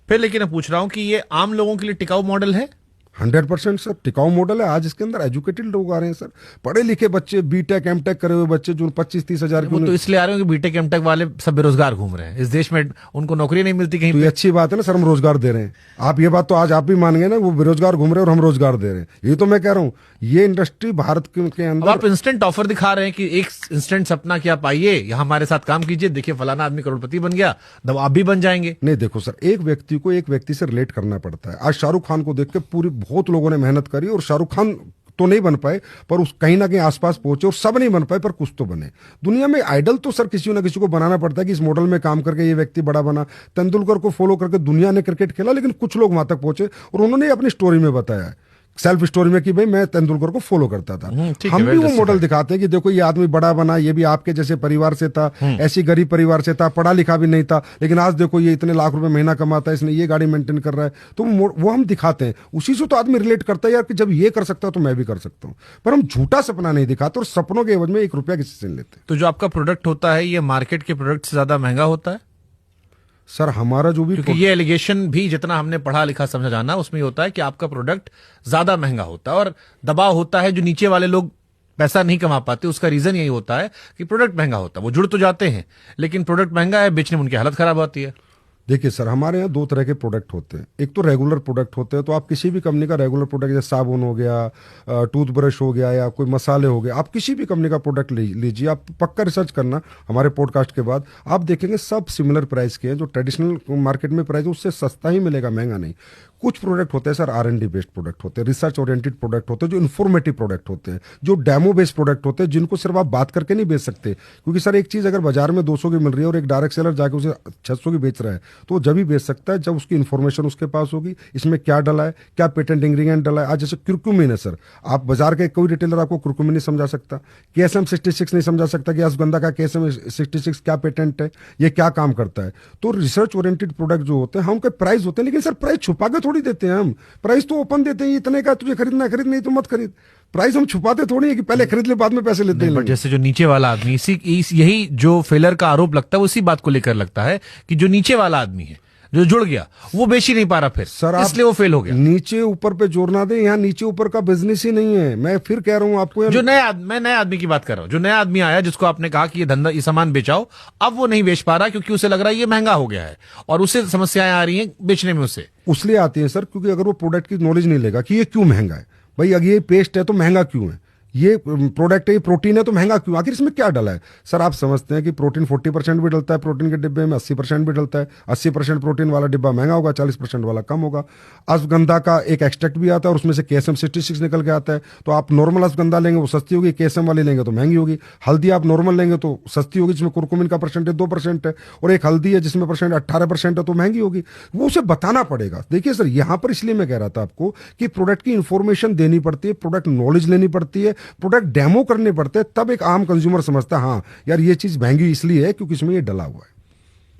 फिर लेकिन मैं पूछ रहा हूं कि ये आम लोगों के लिए टिकाऊ मॉडल है? 100% सर टिकाऊ मॉडल है। आज इसके अंदर एजुकेटेड लोग आ रहे हैं सर, पढ़े लिखे बच्चे, बीटेक एमटेक करे हुए बच्चे, जो 25-30 हजार वो तो इसलिए आ रहे हो कि बीटेक एमटेक वाले सब बेरोजगार घूम रहे हैं इस देश में, उनको नौकरी नहीं मिलती कहीं तो ये पे। अच्छी बात है ना सर, हम रोजगार दे रहे हैं। आप ये बात तो आज आप भी मान गए ना, वो बेरोजगार घूम रहे हैं और हम रोजगार दे रहे हैं। ये तो मैं कह रहा हूँ, ये इंडस्ट्री भारत के अब अंदर। आप इंस्टेंट ऑफर दिखा रहे हैं कि एक इंस्टेंट सपना क्या पाइए, यहाँ हमारे साथ काम कीजिए, देखिए फलाना आदमी करोड़पति बन गया, तब आप भी बन जाएंगे। नहीं देखो सर, एक व्यक्ति को एक व्यक्ति से रिलेट करना पड़ता है। आज शाहरुख खान को देख के पूरी बहुत लोगों ने मेहनत करी, और शाहरुख खान तो नहीं बन पाए, पर उस कहीं ना कहीं आसपास पहुंचे, और सब नहीं बन पाए पर कुछ तो बने। दुनिया में आइडल तो सर किसी ना किसी को बनाना पड़ता है कि इस मॉडल में काम करके ये व्यक्ति बड़ा बना। तेंदुलकर को फॉलो करके दुनिया ने क्रिकेट खेला, लेकिन कुछ लोग वहां तक पहुंचे और उन्होंने अपनी स्टोरी में बताया है, सेल्फ स्टोरी में, कि भाई मैं तेंदुलकर को फॉलो करता था। हम भी वो मॉडल दिखाते हैं कि देखो ये आदमी बड़ा बना, ये भी आपके जैसे परिवार से था, ऐसी गरीब परिवार से था, पढ़ा लिखा भी नहीं था, लेकिन आज देखो ये इतने लाख रुपए महीना कमाता है, इसने ये गाड़ी मेंटेन कर रहा है। तो वो हम दिखाते हैं, उसी से तो आदमी रिलेट करता है यार, कि जब ये कर सकता है तो मैं भी कर सकता हूँ। पर हम झूठा सपना नहीं दिखाते और सपनों के एवज में 1 रुपया किसी से नहीं लेते। तो जो आपका प्रोडक्ट होता है ये मार्केट के प्रोडक्ट से ज्यादा महंगा होता है? सर हमारा जो भी, क्योंकि ये एलिगेशन भी जितना हमने पढ़ा लिखा समझा जाना उसमें ये होता है कि आपका प्रोडक्ट ज्यादा महंगा होता है, और दबाव होता है जो नीचे वाले लोग पैसा नहीं कमा पाते, उसका रीजन यही होता है कि प्रोडक्ट महंगा होता है। वो जुड़ तो जाते हैं, लेकिन प्रोडक्ट महंगा है, बेचने में उनकी हालत खराब होती है। देखिए सर, हमारे यहाँ 2 तरह के प्रोडक्ट होते हैं। एक तो रेगुलर प्रोडक्ट होते हैं, तो आप किसी भी कंपनी का रेगुलर प्रोडक्ट, जैसे साबुन हो गया, टूथब्रश हो गया, या कोई मसाले हो गए, आप किसी भी कंपनी का प्रोडक्ट लीजिए। आप पक्का रिसर्च करना हमारे पॉडकास्ट के बाद, आप देखेंगे सब सिमिलर प्राइस के हैं। जो ट्रेडिशनल मार्केट में प्राइस है उससे सस्ता ही मिलेगा, महंगा नहीं। कुछ प्रोडक्ट होते हैं सर R&D बेस्ड प्रोडक्ट होते हैं, रिसर्च ओरिएंटेड प्रोडक्ट होते हैं, जो इन्फॉर्मेटिव प्रोडक्ट होते हैं, जो डेमो बेस्ड प्रोडक्ट होते हैं, जिनको सिर्फ आप बात करके नहीं बेच सकते। क्योंकि सर एक चीज अगर बाजार में 200 की मिल रही है और एक डायरेक्ट सेलर जाके उसे 600 की बेच रहा है, तो वो जब भी बेच सकता है जब उसकी इन्फॉर्मेशन उसके पास होगी, इसमें क्या डला है, क्या पेटेंट इंग्रेडिएंट डला है। आज जैसे कुरकुमिन है सर, आप बाजार के कोई रिटेलर आपको कुरकुमिन नहीं समझा सकता, KSM 66 नहीं समझा सकता कि अश्वगंधा का KSM 66 क्या पेटेंट है, ये क्या काम करता है। तो रिसर्च ओरिएंटेड प्रोडक्ट जो होते हैं, हम उनके प्राइस होते हैं, लेकिन सर प्राइस छुपा के थोड़ी देते हैं हम। प्राइस तो ओपन देते हैं, इतने का तुझे खरीदना है खरीद, नहीं तो मत खरीद। प्राइस हम छुपाते थोड़ी है कि पहले खरीद ले बाद में पैसे लेते हैं। बट जैसे जो नीचे वाला आदमी, यही जो फेलर का आरोप लगता है, उसी बात को लेकर लगता है कि जो नीचे वाला आदमी है, जो जुड़ गया, वो बेच ही नहीं पा रहा फिर सर, इसलिए वो फेल हो गया। नीचे ऊपर पे जोर ना दे, यहाँ नीचे ऊपर का बिजनेस ही नहीं है। मैं फिर कह रहा हूँ आपको, जो मैं नए आदमी की बात कर रहा हूँ, जो नया आदमी आया, जिसको आपने कहा कि ये धंधा, ये सामान बेचाओ, अब वो नहीं बेच पा रहा क्योंकि उसे लग रहा है ये महंगा हो गया है, और उसे समस्याएं आ रही हैं बेचने में। उसे उसलिए आती है सर, क्योंकि अगर वो प्रोडक्ट की नॉलेज नहीं लेगा कि ये क्यों महंगा है, भाई अगर ये पेस्ट है तो महंगा क्यों है, ये प्रोडक्ट है, ये प्रोटीन है तो महंगा क्यों, आखिर इसमें क्या डला है। सर आप समझते हैं कि प्रोटीन 40% भी डलता है प्रोटीन के डिब्बे में, 80% भी डलता है। 80% प्रोटीन वाला डिब्बा महंगा होगा, 40% वाला कम होगा। अश्वगंधा का एक एक्सट्रैक्ट भी आता है और उसमें से KSM 66 निकल के आता है। तो आप नॉर्मल अश्वगंधा लेंगे वो सस्ती होगी, KSM वाली लेंगे तो महंगी होगी। हल्दी आप नॉर्मल लेंगे तो सस्ती होगी, जिसमें कुरकुमिन का परसेंटेज 2% है, और एक हल्दी है जिसमें परसेंट 18% है, तो महंगी होगी। वो उसे बताना पड़ेगा। देखिए सर, यहां पर इसलिए मैं कह रहा था आपको कि प्रोडक्ट की इंफॉर्मेशन देनी पड़ती है, प्रोडक्ट नॉलेज लेनी पड़ती है, प्रोडक्ट डेमो करने पड़ते हैं, तब एक आम कंज्यूमर समझता है हाँ यार ये चीज महंगी इसलिए है क्योंकि इसमें ये डला हुआ है।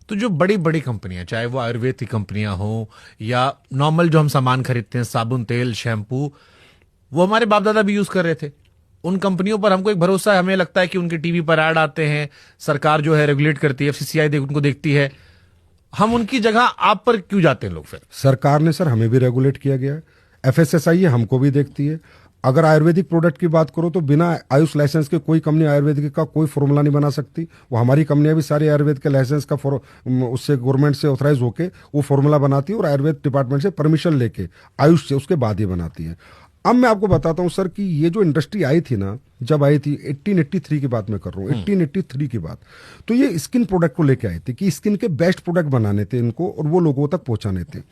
तो जो बड़ी बड़ी कंपनियां, चाहे वो आयुर्वेद की कंपनियां हो या नॉर्मल जो हम सामान खरीदते हैं, साबुन, तेल, शैम्पू, वो हमारे बाप दादा भी यूज कर रहे थे। उन कंपनियों पर हमको एक भरोसा है, हमें लगता है कि उनके टीवी पर ऐड आते हैं, सरकार जो है रेगुलेट करती है, FCCI उनको देखती है, हम उनकी जगह आप पर क्यों जाते हैं लोग फिर? सरकार ने सर हमें भी रेगुलेट किया गया है, एफएसएसआई हमको भी देखती है। अगर आयुर्वेदिक प्रोडक्ट की बात करो तो बिना आयुष लाइसेंस के कोई कंपनी आयुर्वेदिक का कोई फॉर्मूला नहीं बना सकती। वो हमारी कंपनियां भी सारी आयुर्वेद के लाइसेंस का उससे गवर्नमेंट से ऑथराइज होके वो फॉर्मूला बनाती है और आयुर्वेद डिपार्टमेंट से परमिशन लेके आयुष से उसके बाद ही बनाती है। अब मैं आपको बताता हूं सर कि ये जो इंडस्ट्री आई थी ना, जब आई थी 1883 की बात मैं कर रहा हूँ, 1883 की बात, तो ये स्किन प्रोडक्ट को लेके आई थी कि स्किन के बेस्ट प्रोडक्ट बनाने थे इनको और वो लोगों तक पहुंचाने थे।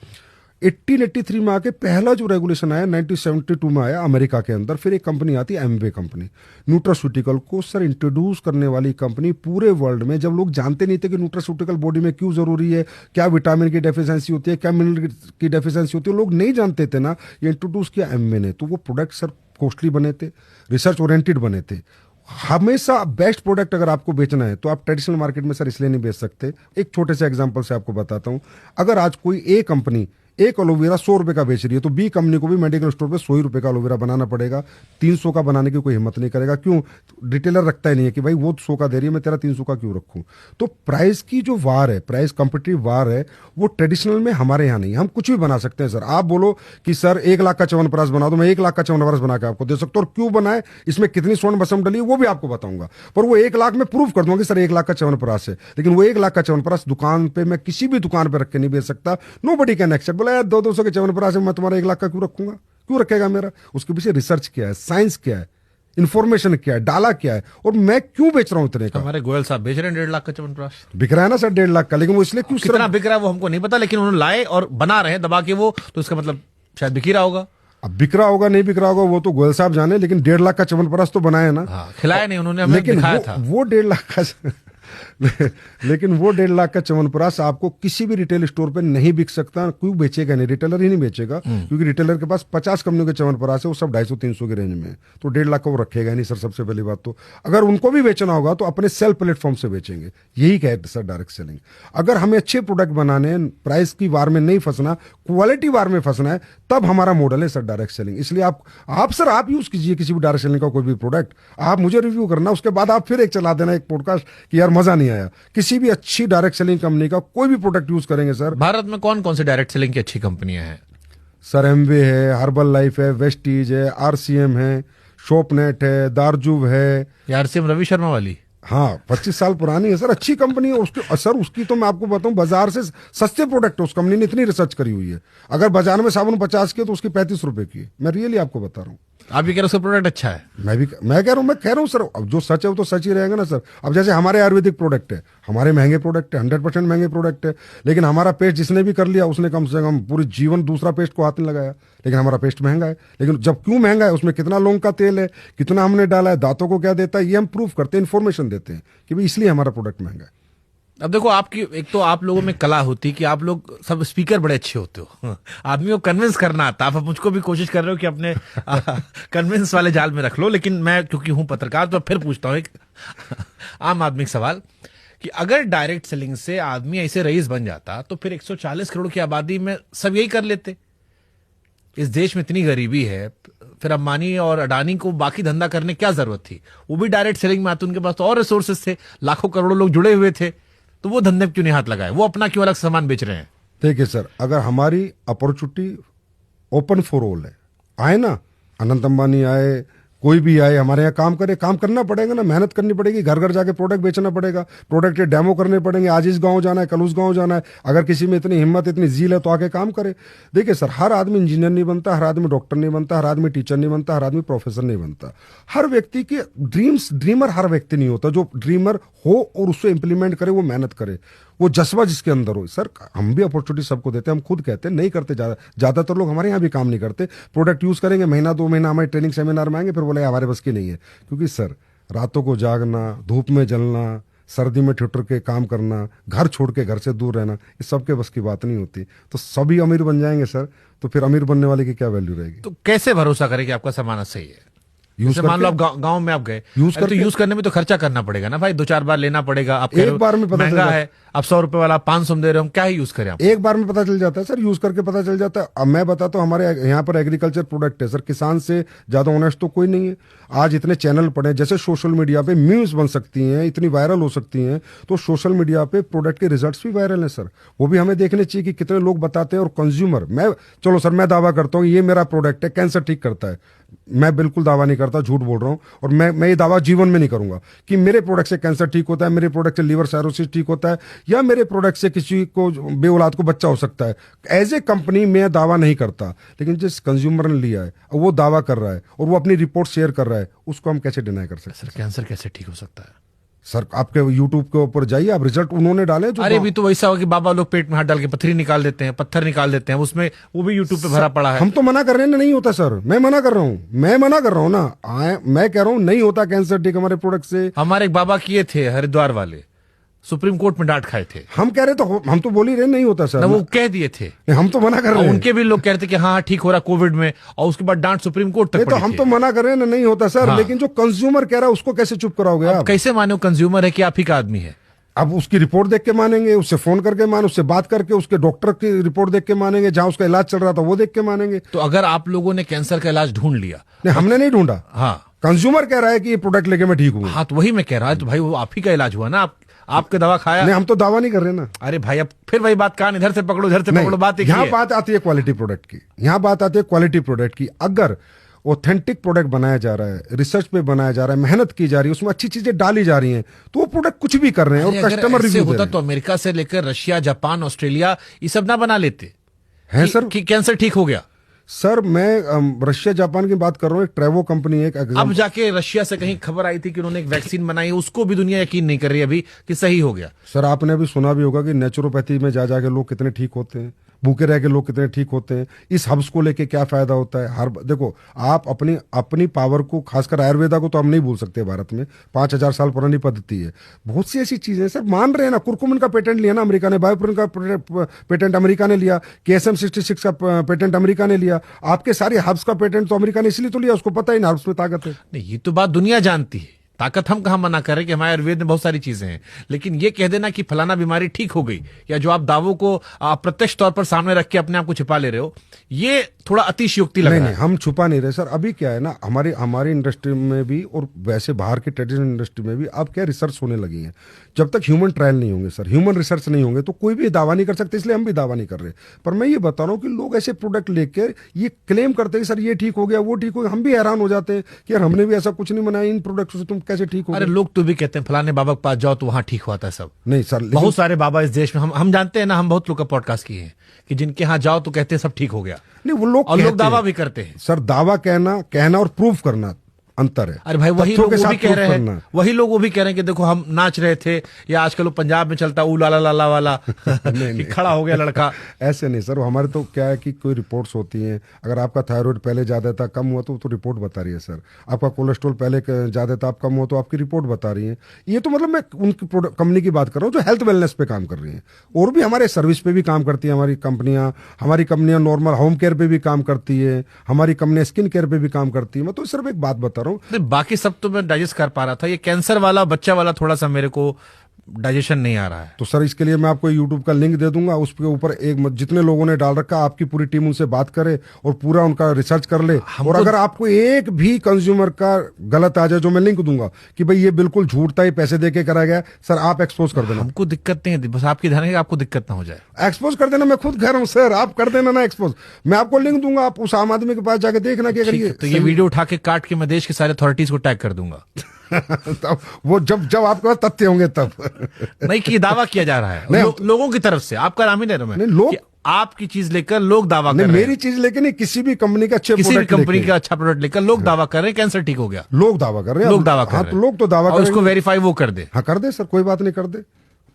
1883 में आके पहला जो रेगुलेशन आया 1972 में आया अमेरिका के अंदर। फिर एक कंपनी आती है एमवे कंपनी, न्यूट्रास्यूटिकल को सर इंट्रोड्यूस करने वाली कंपनी पूरे वर्ल्ड में। जब लोग जानते नहीं थे कि न्यूट्रास्यूटिकल बॉडी में क्यों जरूरी है, क्या विटामिन की डेफिशिएंसी होती है, क्या मिनरल की डेफिशिएंसी होती है, लोग नहीं जानते थे ना, ये इंट्रोड्यूस किया एमवे ने। तो वो प्रोडक्ट सर कॉस्टली बने थे, रिसर्च ओरिएंटेड बने थे। हमेशा बेस्ट प्रोडक्ट अगर आपको बेचना है तो आप ट्रेडिशनल मार्केट में सर इसलिए नहीं बेच सकते। एक छोटे से एग्जांपल से आपको बताता हूं, अगर आज कोई ए कंपनी एक एलोवेरा 100 रुपए का बेच रही है तो बी कंपनी को भी मेडिकल स्टोर पे 100 ही रुपए का एलोवेरा बनाना पड़ेगा। 300 का बनाने की कोई हिम्मत नहीं करेगा। क्यों? रिटेलर रखता ही नहीं है कि भाई वो 100 का दे रही है, मैं तेरा 300 का क्यों रखूं। तो प्राइस की जो वार है, प्राइस कॉम्पिटिटिव वार है, वो ट्रेडिशनल में हमारे यहाँ नहीं। हम कुछ भी बना सकते हैं सर। आप बोलो कि सर 1 लाख का च्यवनप्राश बना दो, मैं 1 लाख का च्यवनप्राश बना के आपको दे सकता हूँ। और क्यों बनाए, इसमें कितनी स्वर्ण भस्म डली है वो भी आपको बताऊंगा। पर वो 1 लाख में प्रूव कर दूंगा कि सर 1 लाख का च्यवनप्राश है। लेकिन वो 1 लाख का च्यवनप्राश दुकान पे मैं किसी भी दुकान पे रख के नहीं बेच सकता। Nobody can accept. बोला यार 200 के च्यवनप्राश मैं तुम्हारा 1 लाख का क्यों रखूंगा, क्यों रखेगा मेरा? उसके पीछे रिसर्च क्या है, साइंस क्या है, इंफॉर्मेशन क्या है, डाला क्या है, और मैं क्यों बेच रहा हूं इतने का। हमारे गोयल साहब बेच रहे हैं 1.5 लाख का च्यवनप्राश। बिक रहा है ना सर 1.5 लाख का, लेकिन वो इसलिए क्यों कितना बिक रहा है वो हमको नहीं पता, लेकिन उन्होंने लाए और बना रहे हैं दबा के वो, तो इसका मतलब शायद बिक ही रहा होगा। अब बिक रहा होगा नहीं बिक रहा होगा वो तो गोयल साहब जाने, लेकिन 1.5 लाख का च्यवनप्राश तो बनाया ना। हाँ, खिलाया नहीं उन्होंने, हमें लेकिन दिखाया था। वो 1.5 लाख का लेकिन वो 1.5 लाख का च्यवनप्राश आपको किसी भी रिटेल स्टोर पे नहीं बिक सकता। क्यों बेचेगा नहीं, रिटेलर ही नहीं बेचेगा, क्योंकि रिटेलर के पास 50 कंपनियों के च्यवनप्राश है, वो सब 250-300 के रेंज में है। तो 1.5 लाख का वो रखेगा नहीं सर। सबसे पहली बात तो अगर उनको भी बेचना होगा तो अपने सेल प्लेटफॉर्म से बेचेंगे। यही कहते सर डायरेक्ट सेलिंग। अगर हमें अच्छे प्रोडक्ट बनाने, प्राइस की वार में नहीं फंसना, क्वालिटी वार में फंसना है, तब हमारा मॉडल है सर डायरेक्ट सेलिंग। इसलिए आप सर आप यूज कीजिए किसी भी डायरेक्ट सेलिंग का कोई भी प्रोडक्ट, आप मुझे रिव्यू करना, उसके बाद आप फिर एक चला देना एक पॉडकास्ट कि यार मजा नहीं आया। किसी भी अच्छी डायरेक्ट सेलिंग कंपनी का कोई भी प्रोडक्ट यूज करेंगे सर। भारत में कौन कौन से डायरेक्ट सेलिंग की अच्छी कंपनियां हैं? सर एमवे है, हर्बल लाइफ है, वेस्टीज है, आरसीएम है, शॉपनेट है, दारजुब है। आरसीएम रवि शर्मा वाली? हाँ, 25 साल पुरानी है सर, अच्छी कंपनी है। उसके सर उसकी तो मैं आपको बताऊं बाजार से सस्ते प्रोडक्ट है। उस कंपनी ने इतनी रिसर्च करी हुई है। अगर बाजार में साबुन 50 की है तो उसकी 35 रुपए की है। मैं रियली आपको बता रहा हूँ। आप भी कह रहे हो उसका प्रोडक्ट अच्छा है? मैं कह रहा हूँ सर, अब जो सच है वो तो सच ही रहेगा ना सर। अब जैसे हमारे आयुर्वेदिक प्रोडक्ट है, हमारे महंगे प्रोडक्ट है, 100% महंगे प्रोडक्ट है, लेकिन हमारा पेस्ट जिसने भी कर लिया उसने कम से कम पूरी जीवन दूसरा पेस्ट को हाथ नहीं लगाया, लेकिन हमारा पेस्ट महंगा है। लेकिन जब क्यों महंगा है, उसमें कितना लौंग का तेल है, कितना हमने डाला है, दांतों को क्या देता है, ये हम प्रूफ करते हैं, इन्फॉर्मेशन देते हैं कि भाई इसलिए हमारा प्रोडक्ट महंगा है। अब देखो, आपकी एक तो आप लोगों में कला होती कि आप लोग सब स्पीकर बड़े अच्छे होते हो, आदमी को कन्विंस करना आता। आप मुझको भी कोशिश कर रहे हो कि अपने कन्विंस वाले जाल में रख लो, लेकिन मैं क्योंकि हूं पत्रकार तो फिर पूछता हूं एक आम आदमी का सवाल कि अगर डायरेक्ट सेलिंग से आदमी ऐसे रईस बन जाता तो फिर 140 करोड़ की आबादी में सब यही कर लेते। इस देश में इतनी गरीबी है, फिर अंबानी और अडानी को बाकी धंधा करने क्या जरूरत थी? वो भी डायरेक्ट सेलिंग में आते, उनके पास तो और रिसोर्सेस थे, लाखों करोड़ों लोग जुड़े हुए थे, तो वो धंधे क्यों नहीं हाथ लगाए? वो अपना क्यों अलग सामान बेच रहे हैं? देखिए सर, अगर हमारी अपॉर्चुनिटी ओपन फॉर ऑल है, आए ना, अनंत अंबानी आए, कोई भी आए, हमारे यहाँ काम करे, काम करना पड़ेगा ना, मेहनत करनी पड़ेगी, घर घर जाके प्रोडक्ट बेचना पड़ेगा, प्रोडक्ट के डेमो करने पड़ेंगे। आज इस गांव जाना है, कल उस गांव जाना है। अगर किसी में इतनी हिम्मत, इतनी जील है तो आके काम करे। देखिए सर, हर आदमी इंजीनियर नहीं बनता, हर आदमी डॉक्टर नहीं बनता, हर आदमी टीचर नहीं बनता, हर आदमी प्रोफेसर नहीं बनता। हर व्यक्ति के ड्रीमर हर व्यक्ति नहीं होता। जो ड्रीमर हो और उसको इंप्लीमेंट करे, वो मेहनत करे, वो जज्बा जिसके अंदर हो। सर हम भी अपॉर्चुनिटी सबको देते हैं, हम खुद कहते हैं नहीं करते, ज्यादातर लोग हमारे यहाँ भी काम नहीं करते। प्रोडक्ट यूज करेंगे, महीना 2 महीना हमारे ट्रेनिंग सेमिनार में आएंगे, फिर बोले हमारे बस की नहीं है। क्योंकि सर रातों को जागना, धूप में जलना, सर्दी में ठिठुर के काम करना, घर छोड़ के घर से दूर रहना, ये सबके बस की बात नहीं होती। तो सभी अमीर बन जाएंगे सर, तो फिर अमीर बनने वाले की क्या वैल्यू रहेगी? तो कैसे भरोसा करें कि आपका सामान सही है? जैसे मान लो आप गांव में आप गए, तो यूज करने में तो खर्चा करना पड़ेगा ना भाई, 2-4 बार लेना पड़ेगा। आप एक बार में पता महंगा है, अब 100 रुपए वाला 500 में दे रहे हो, हम क्या ही यूज करें आप? एक बार में पता चल जाता है सर, यूज करके पता चल जाता है। अब मैं बताता हूँ, हमारे यहाँ पर एग्रीकल्चर प्रोडक्ट है सर, किसान से ज्यादा ऑनेस्ट तो कोई नहीं है। आज इतने चैनल पड़े, जैसे सोशल मीडिया पे मीम्स बन सकती हैं, इतनी वायरल हो सकती हैं, तो सोशल मीडिया पे प्रोडक्ट के रिजल्ट्स भी वायरल हैं सर। वो भी हमें देखने चाहिए कि कितने लोग बताते हैं। और कंज्यूमर, मैं चलो सर मैं दावा करता हूँ ये मेरा प्रोडक्ट है, कैंसर ठीक करता है, मैं बिल्कुल दावा नहीं करता, झूठ बोल रहा हूं। और मैं ये दावा जीवन में नहीं करूंगा कि मेरे प्रोडक्ट से कैंसर ठीक होता है, मेरे प्रोडक्ट से लीवर साइरोसिस ठीक होता है, या मेरे प्रोडक्ट से किसी को बे औलाद को बच्चा हो सकता है। एज ए कंपनी मैं दावा नहीं करता, लेकिन जिस कंज्यूमर ने लिया है वो दावा कर रहा है और वो अपनी रिपोर्ट शेयर कर रहा है, उसको हम कैसे डिनाई कर सकते हैं? सर कैंसर कैसे ठीक हो सकता है? सर आपके यूट्यूब के ऊपर जाइए, आप रिजल्ट उन्होंने डाले जो। अरे भी तो वैसा हो कि बाबा लोग पेट में हाथ डाल के पत्थरी निकाल देते हैं, पत्थर निकाल देते हैं, उसमें वो भी यूट्यूब पे भरा पड़ा है। हम तो मना कर रहे हैं नहीं होता सर, मैं मना कर रहा हूं ना, मैं कह रहा हूं नहीं होता कैंसर ठीक हमारे प्रोडक्ट से। हमारे एक बाबा किए थे हरिद्वार वाले, सुप्रीम कोर्ट में डांट खाए थे। हम कह रहे तो हम तो बोल ही रहे नहीं होता सर ना, वो कह दिए थे, हम तो मना कर रहे हैं। उनके भी लोग कह रहे थे कि हाँ ठीक हो रहा कोविड में, और उसके बाद डांट सुप्रीम कोर्ट तक तो हम तो मना कर रहे हैं नहीं होता सर। हाँ। लेकिन जो कंज्यूमर कह रहा है उसको कैसे चुप कराओगे आप? कैसे मानो कंज्यूमर है कि आप ही का आदमी है? अब उसकी रिपोर्ट देख के मानेंगे, उससे फोन करके मान, उससे बात करके, उसके डॉक्टर की रिपोर्ट देख के मानेंगे, जहां उसका इलाज चल रहा था वो देख के मानेंगे। तो अगर आप लोगों ने कैंसर का इलाज ढूंढ लिया, नहीं हमने नहीं ढूंढा, हाँ कंज्यूमर कह रहा है कि ये प्रोडक्ट लेके मैं ठीक हूँ। हाँ तो वही मैं कह रहा हूं, तो भाई वो आप ही का इलाज हुआ ना, आपके दवा खाया। नहीं हम तो दावा नहीं कर रहे ना। अरे भाई अब फिर वही बात, कहां इधर से पकड़ो इधर से पकड़ो, बात यहाँ बात आती है क्वालिटी प्रोडक्ट की, यहाँ बात आती है क्वालिटी प्रोडक्ट की। अगर ऑथेंटिक प्रोडक्ट बनाया जा रहा है, रिसर्च पे बनाया जा रहा है, मेहनत की जा रही है, उसमें अच्छी चीजें डाली जा रही हैं, तो वो प्रोडक्ट कुछ भी कर रहे हैं और कस्टमर रिव्यू होता तो अमेरिका से लेकर रशिया, जापान, ऑस्ट्रेलिया ये सब ना बना लेते हैं सर कि कैंसर ठीक हो गया। सर मैं रशिया जापान की बात कर रहा हूँ, एक ट्रेवो कंपनी है। अब जाके रशिया से कहीं खबर आई थी कि उन्होंने एक वैक्सीन बनाई है, उसको भी दुनिया यकीन नहीं कर रही अभी कि सही हो गया। सर आपने अभी सुना भी होगा कि नेचुरोपैथी में जा जाके लोग कितने ठीक होते हैं, भूखे रह के लोग कितने ठीक होते हैं। इस हब्स को लेके क्या फायदा होता है? हर देखो आप अपनी पावर को, खासकर आयुर्वेदा को तो हम नहीं भूल सकते, भारत में 5000 साल पुरानी पद्धति है। बहुत सी ऐसी चीजें सर मान रहे हैं ना, कुरकुमिन का पेटेंट लिया ना अमेरिका ने, बायोपुरिन का पेटेंट अमेरिका ने लिया, KSM 66 का पेटेंट अमेरिका ने लिया। आपके सारे हब्स का पेटेंट तो अमेरिका ने इसलिए तो लिया, उसको पता ही ना हब्स में ताकत है। नहीं ये तो बात दुनिया जानती है, ताकत हम कहां मना कर रहे हैं कि हमारे आयुर्वेद में बहुत सारी चीजें हैं, लेकिन ये कह देना कि फलाना बीमारी ठीक हो गई, या जो आप दावों को अप्रत्यक्ष तौर पर सामने रख के अपने आप को छिपा ले रहे हो, ये थोड़ा अतिशयोक्ति लग रहा है। नहीं हम छुपा नहीं रहे सर। अभी क्या है ना, हमारी इंडस्ट्री में भी और वैसे बाहर की ट्रेडिशनल इंडस्ट्री में भी अब क्या रिसर्च होने लगी है। जब तक ह्यूमन ट्रायल नहीं होंगे सर, ह्यूमन रिसर्च नहीं होंगे, तो कोई भी दावा नहीं कर सकते, इसलिए हम भी दावा नहीं कर रहे। पर मैं ये बता रहा हूँ कि लोग ऐसे प्रोडक्ट लेकर ये क्लेम करते हैं सर ये ठीक हो गया, वो ठीक हो गया। हम भी हैरान हो जाते हैं कि यार हमने भी ऐसा कुछ नहीं बनाया, इन प्रोडक्ट से तुम कैसे ठीक हो? अरे लोग तो भी कहते हैं फलाने बाबा के पास जाओ तो वहां ठीक होता है सब। नहीं सर, बहुत सारे बाबा इस देश में हम जानते हैं ना, हम बहुत लोग का पॉडकास्ट किए हैं कि जिनके यहाँ जाओ तो कहते हैं सब ठीक हो गया। नहीं वो लोग, और लोग दावा भी करते हैं सर। दावा कहना और प्रूफ करना अंतर है। अरे भाई वही लोग वो भी कह रहे हैं, करना। वही लोग वो भी कह रहे हैं कि देखो हम नाच रहे थे, या आजकल वो पंजाब में चलता ऊ लाला लाला वाला कि खड़ा हो गया लड़का। ऐसे नहीं सर, हमारे तो क्या है कि कोई रिपोर्ट्स होती हैं। अगर आपका थायराइड पहले ज्यादा था, कम हुआ तो रिपोर्ट बता रही है सर। आपका कोलेस्ट्रॉल पहले ज्यादा था, आप कम हुआ तो आपकी रिपोर्ट बता रही है। ये तो मतलब मैं उनकी कंपनी की बात कर रहा हूँ जो हेल्थ वेलनेस पे काम कर रही है, और भी हमारे सर्विस पे भी काम करती है हमारी कंपनियां नॉर्मल होम केयर पे भी काम करती है, हमारी कंपनियां स्किन केयर पे भी काम करती है। मैं तो सिर्फ एक बात बता रहा हूँ, बाकी सब तो मैं डाइजेस्ट कर पा रहा था, ये कैंसर वाला बच्चा वाला थोड़ा सा मेरे को डाइजेशन नहीं आ रहा है। तो सर इसके लिए मैं आपको यूट्यूब का लिंक दे दूंगा, उसके ऊपर जितने लोगों ने डाल रखा, आपकी पूरी टीम उनसे बात करे और पूरा उनका रिसर्च कर ले। और अगर आपको एक भी कंज्यूमर का गलत आ जाए, जो मैं लिंक दूंगा कि भाई ये बिल्कुल झूठ था, ये पैसे दे के कराया गया, सर आप एक्सपोज कर देना। हमको दिक्कत नहीं है, बस आपकी ध्यान है कि आपको दिक्कत ना हो जाए। एक्सपोज कर देना, मैं खुद कह रहा हूँ सर, आप कर देना ना एक्सपोज। मैं आपको लिंक दूंगा, आप उस आम आदमी के पास जाके देखना कि अगर ये तो ये वीडियो उठा के काट के मैं देश के सारे अथॉरिटीज को टैग कर दूंगा। तब वो जब आपके पास तथ्य होंगे तब। नहीं कि दावा किया जा रहा है लोगों की तरफ से, आपका नाम ही नहीं रहा, लोग आपकी चीज लेकर लोग दावा कर रहे हैं। मेरी चीज लेकर नहीं, किसी भी कंपनी का किसी भी कंपनी का अच्छा प्रोडक्ट लेकर लोग दावा कर रहे हैं कैंसर ठीक हो गया। लोग दावा कर रहे हैं, लोग दावा कर रहे हैं। तो लोग तो दावा और उसको वेरीफाई वो कर दे। हाँ कर दे सर, कोई बात नहीं, कर दे।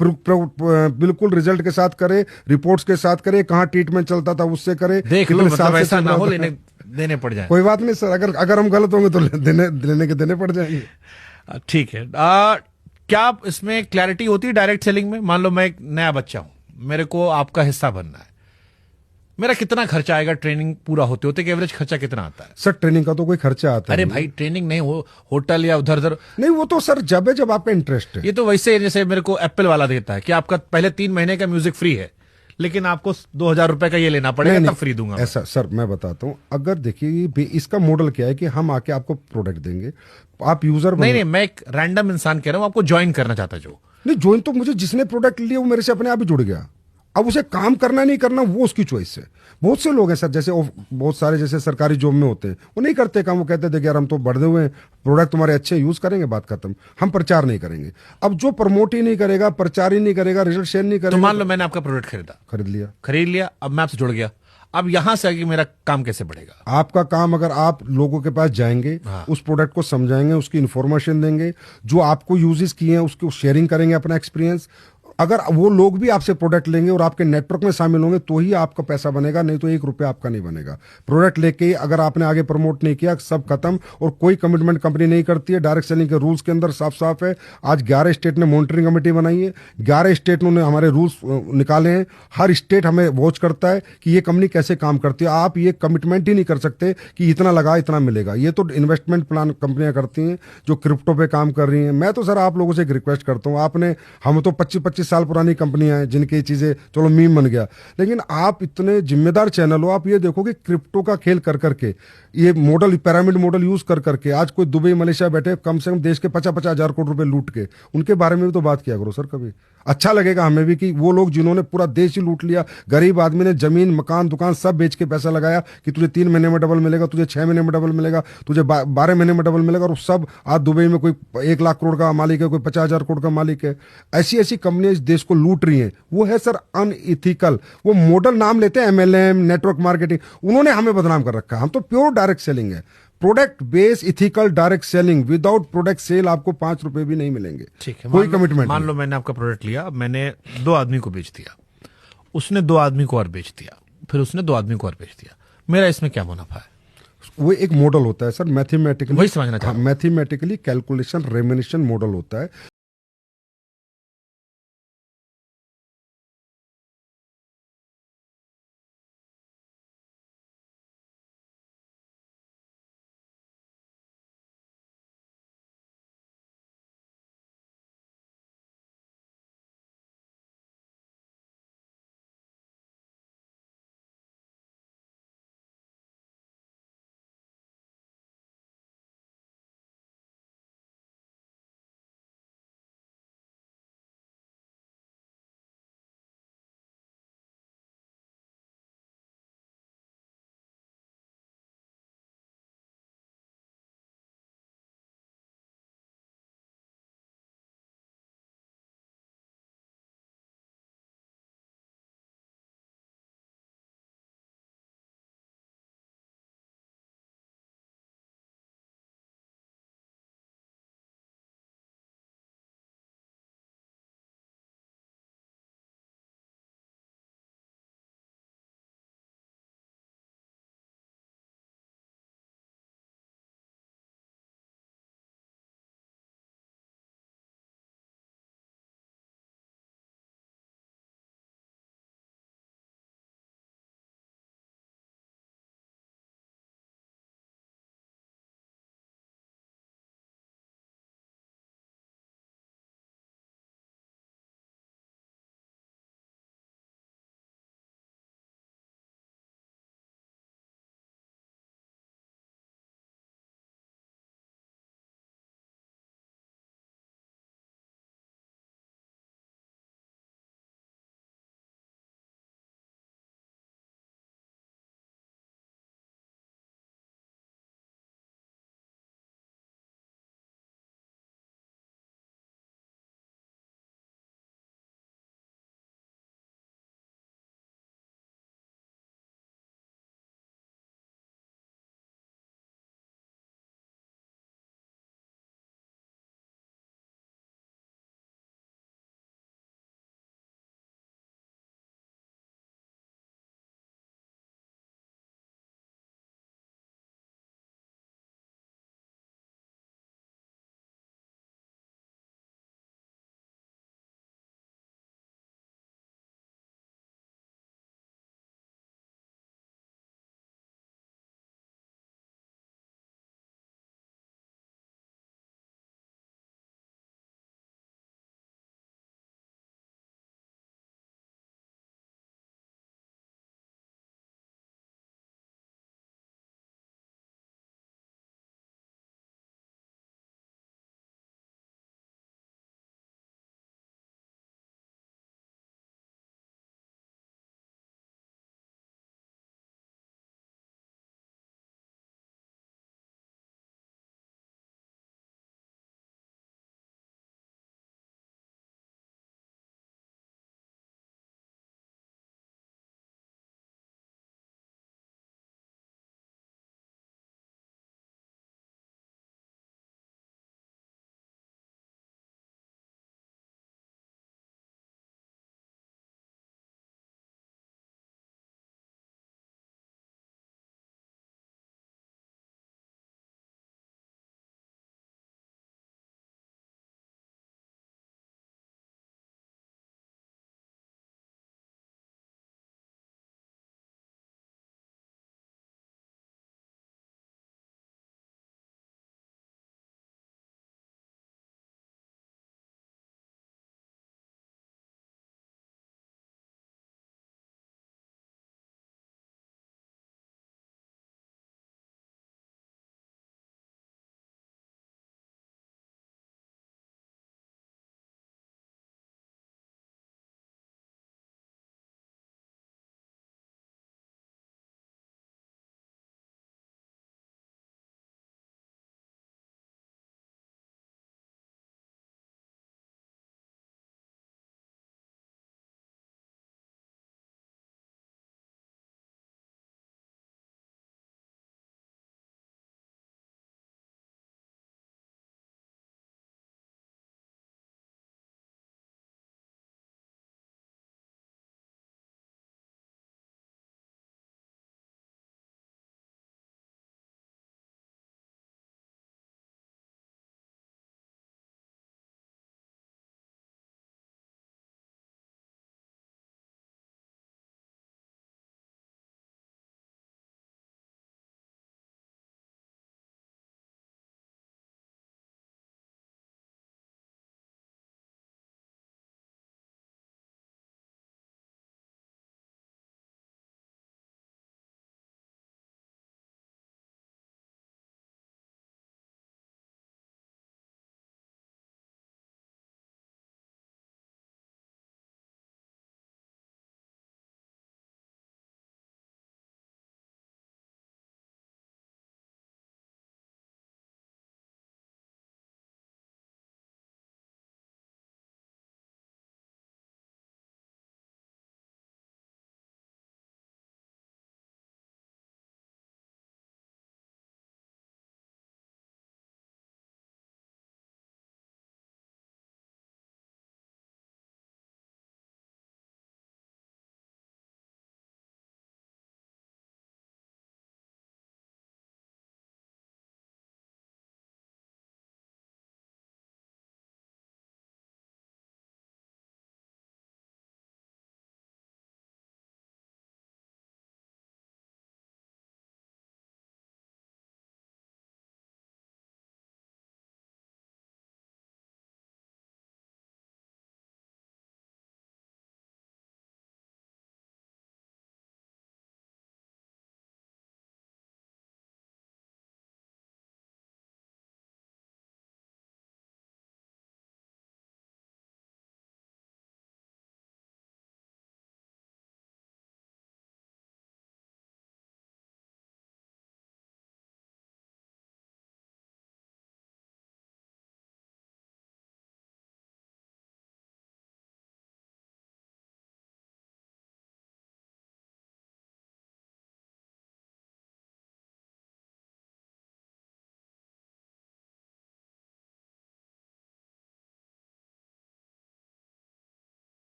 बिल्कुल रिजल्ट के साथ करे, रिपोर्ट्स के साथ करे, कहाँ ट्रीटमेंट चलता था उससे करे, देख लो, मतलब ऐसा ना हो देने पड़ जाए। कोई बात नहीं सर, अगर हम गलत होंगे तो देने पड़ जाएंगे। ठीक है। क्या इसमें क्लैरिटी होती है डायरेक्ट सेलिंग में? मान लो मैं एक नया बच्चा हूं, मेरे को आपका हिस्सा बनना है, मेरा कितना खर्चा आएगा ट्रेनिंग पूरा होते होते, एवरेज खर्चा कितना आता है? सर ट्रेनिंग का तो कोई खर्चा आता अरे नहीं। भाई ट्रेनिंग नहीं, वो होटल या उधर उधर, नहीं वो तो सर जब आपका इंटरेस्ट है। ये तो वैसे जैसे मेरे को एप्पल वाला देता है कि आपका पहले 3 महीने का म्यूजिक फ्री है, लेकिन आपको 2000 रुपए का ये लेना पड़ेगा, नहीं, तब फ्री दूंगा मैं। ऐसा सर मैं बताता हूँ, अगर देखिए इसका मॉडल क्या है कि हम आके आपको प्रोडक्ट देंगे, आप यूजर नहीं, मैं एक रैंडम इंसान कह रहा हूं, आपको ज्वाइन करना चाहता जो। नहीं ज्वाइन तो मुझे जिसने प्रोडक्ट लिया वो मेरे से अपने आप ही जुड़ गया। अब उसे काम करना नहीं करना वो उसकी चॉइस है। बहुत से लोग हैं सर, जैसे बहुत सारे जैसे सरकारी जॉब में होते हैं, वो नहीं करते काम, वो कहते देख यार हम तो बढ़े हुए हैं, प्रोडक्ट तुम्हारे अच्छे यूज करेंगे, बात खत्म, हम प्रचार नहीं करेंगे। अब जो प्रमोट ही नहीं करेगा, प्रचार ही नहीं करेगा, रिजल्ट शेयर नहीं तो करेगा, मान लो मैंने आपका प्रोडक्ट खरीद लिया, अब मैं आपसे जुड़ गया, अब यहां से आगे मेरा काम कैसे बढ़ेगा? आपका काम, अगर आप लोगों के पास जाएंगे, उस प्रोडक्ट को समझाएंगे, उसकी इन्फॉर्मेशन देंगे, जो आपको यूजेस किए हैं उसको शेयरिंग करेंगे अपना एक्सपीरियंस, अगर वो लोग भी आपसे प्रोडक्ट लेंगे और आपके नेटवर्क में शामिल होंगे तो ही आपका पैसा बनेगा, नहीं तो 1 रुपया आपका नहीं बनेगा। प्रोडक्ट लेके अगर आपने आगे प्रमोट नहीं किया, सब खत्म। और कोई कमिटमेंट कंपनी नहीं करती है। डायरेक्ट सेलिंग के रूल्स के अंदर साफ साफ है। आज 11 स्टेट ने मॉनिटरिंग कमेटी बनाई है, 11 स्टेट ने हमारे रूल्स निकाले हैं। हर स्टेट हमें वॉच करता है कि ये कंपनी कैसे काम करती है। आप ये कमिटमेंट ही नहीं कर सकते कि इतना लगा इतना मिलेगा। ये तो इन्वेस्टमेंट प्लान कंपनियां करती हैं जो क्रिप्टो पे काम कर रही हैं। मैं तो सर आप लोगों से एक रिक्वेस्ट करता हूं, हम तो 25-25 साल पुरानी कंपनियां हैं जिनकी ये चीजें चलो मीम बन गया, लेकिन आप इतने जिम्मेदार चैनल हो, आप ये देखो कि क्रिप्टो का खेल कर करके, ये मॉडल पिरामिड मॉडल यूज कर करके आज कोई दुबई मलेशिया बैठे कम से कम देश के 50-50 हजार करोड़ रुपए लूट के, उनके बारे में भी तो बात किया करो सर। कभी अच्छा लगेगा हमें भी कि वो लोग जिन्होंने पूरा देश ही लूट लिया, गरीब आदमी ने जमीन मकान दुकान सब बेच के पैसा लगाया कि तुझे 3 महीने में डबल मिलेगा, तुझे 6 महीने में डबल मिलेगा, तुझे 12 महीने में डबल मिलेगा, और सब आज दुबई में कोई 1 लाख करोड़ का मालिक है, कोई 50,000 करोड़ का मालिक है। ऐसी ऐसी कंपनियां इस देश को लूट रही हैं। वो है सर अनइथिकल। वो मॉडल नाम लेते हैं MLM नेटवर्क मार्केटिंग, उन्होंने हमें बदनाम कर रखा है। हम तो प्योर डायरेक्ट सेलिंग है, product base ethical direct selling. Without product sale आपको 5 रुपए भी नहीं मिलेंगे। ठीक है, कोई कमिटमेंट। मान लो मैंने आपका प्रोडक्ट लिया, मैंने 2 आदमी को बेच दिया, उसने 2 आदमी को और बेच दिया, फिर उसने 2 आदमी को और बेच दिया, मेरा इसमें क्या मुनाफा है? वो एक मॉडल होता है सर, मैथमेटिकली, वही समझना चाहता हूं। मैथमेटिकली कैलकुलेशन रेमिनेशन मॉडल होता है।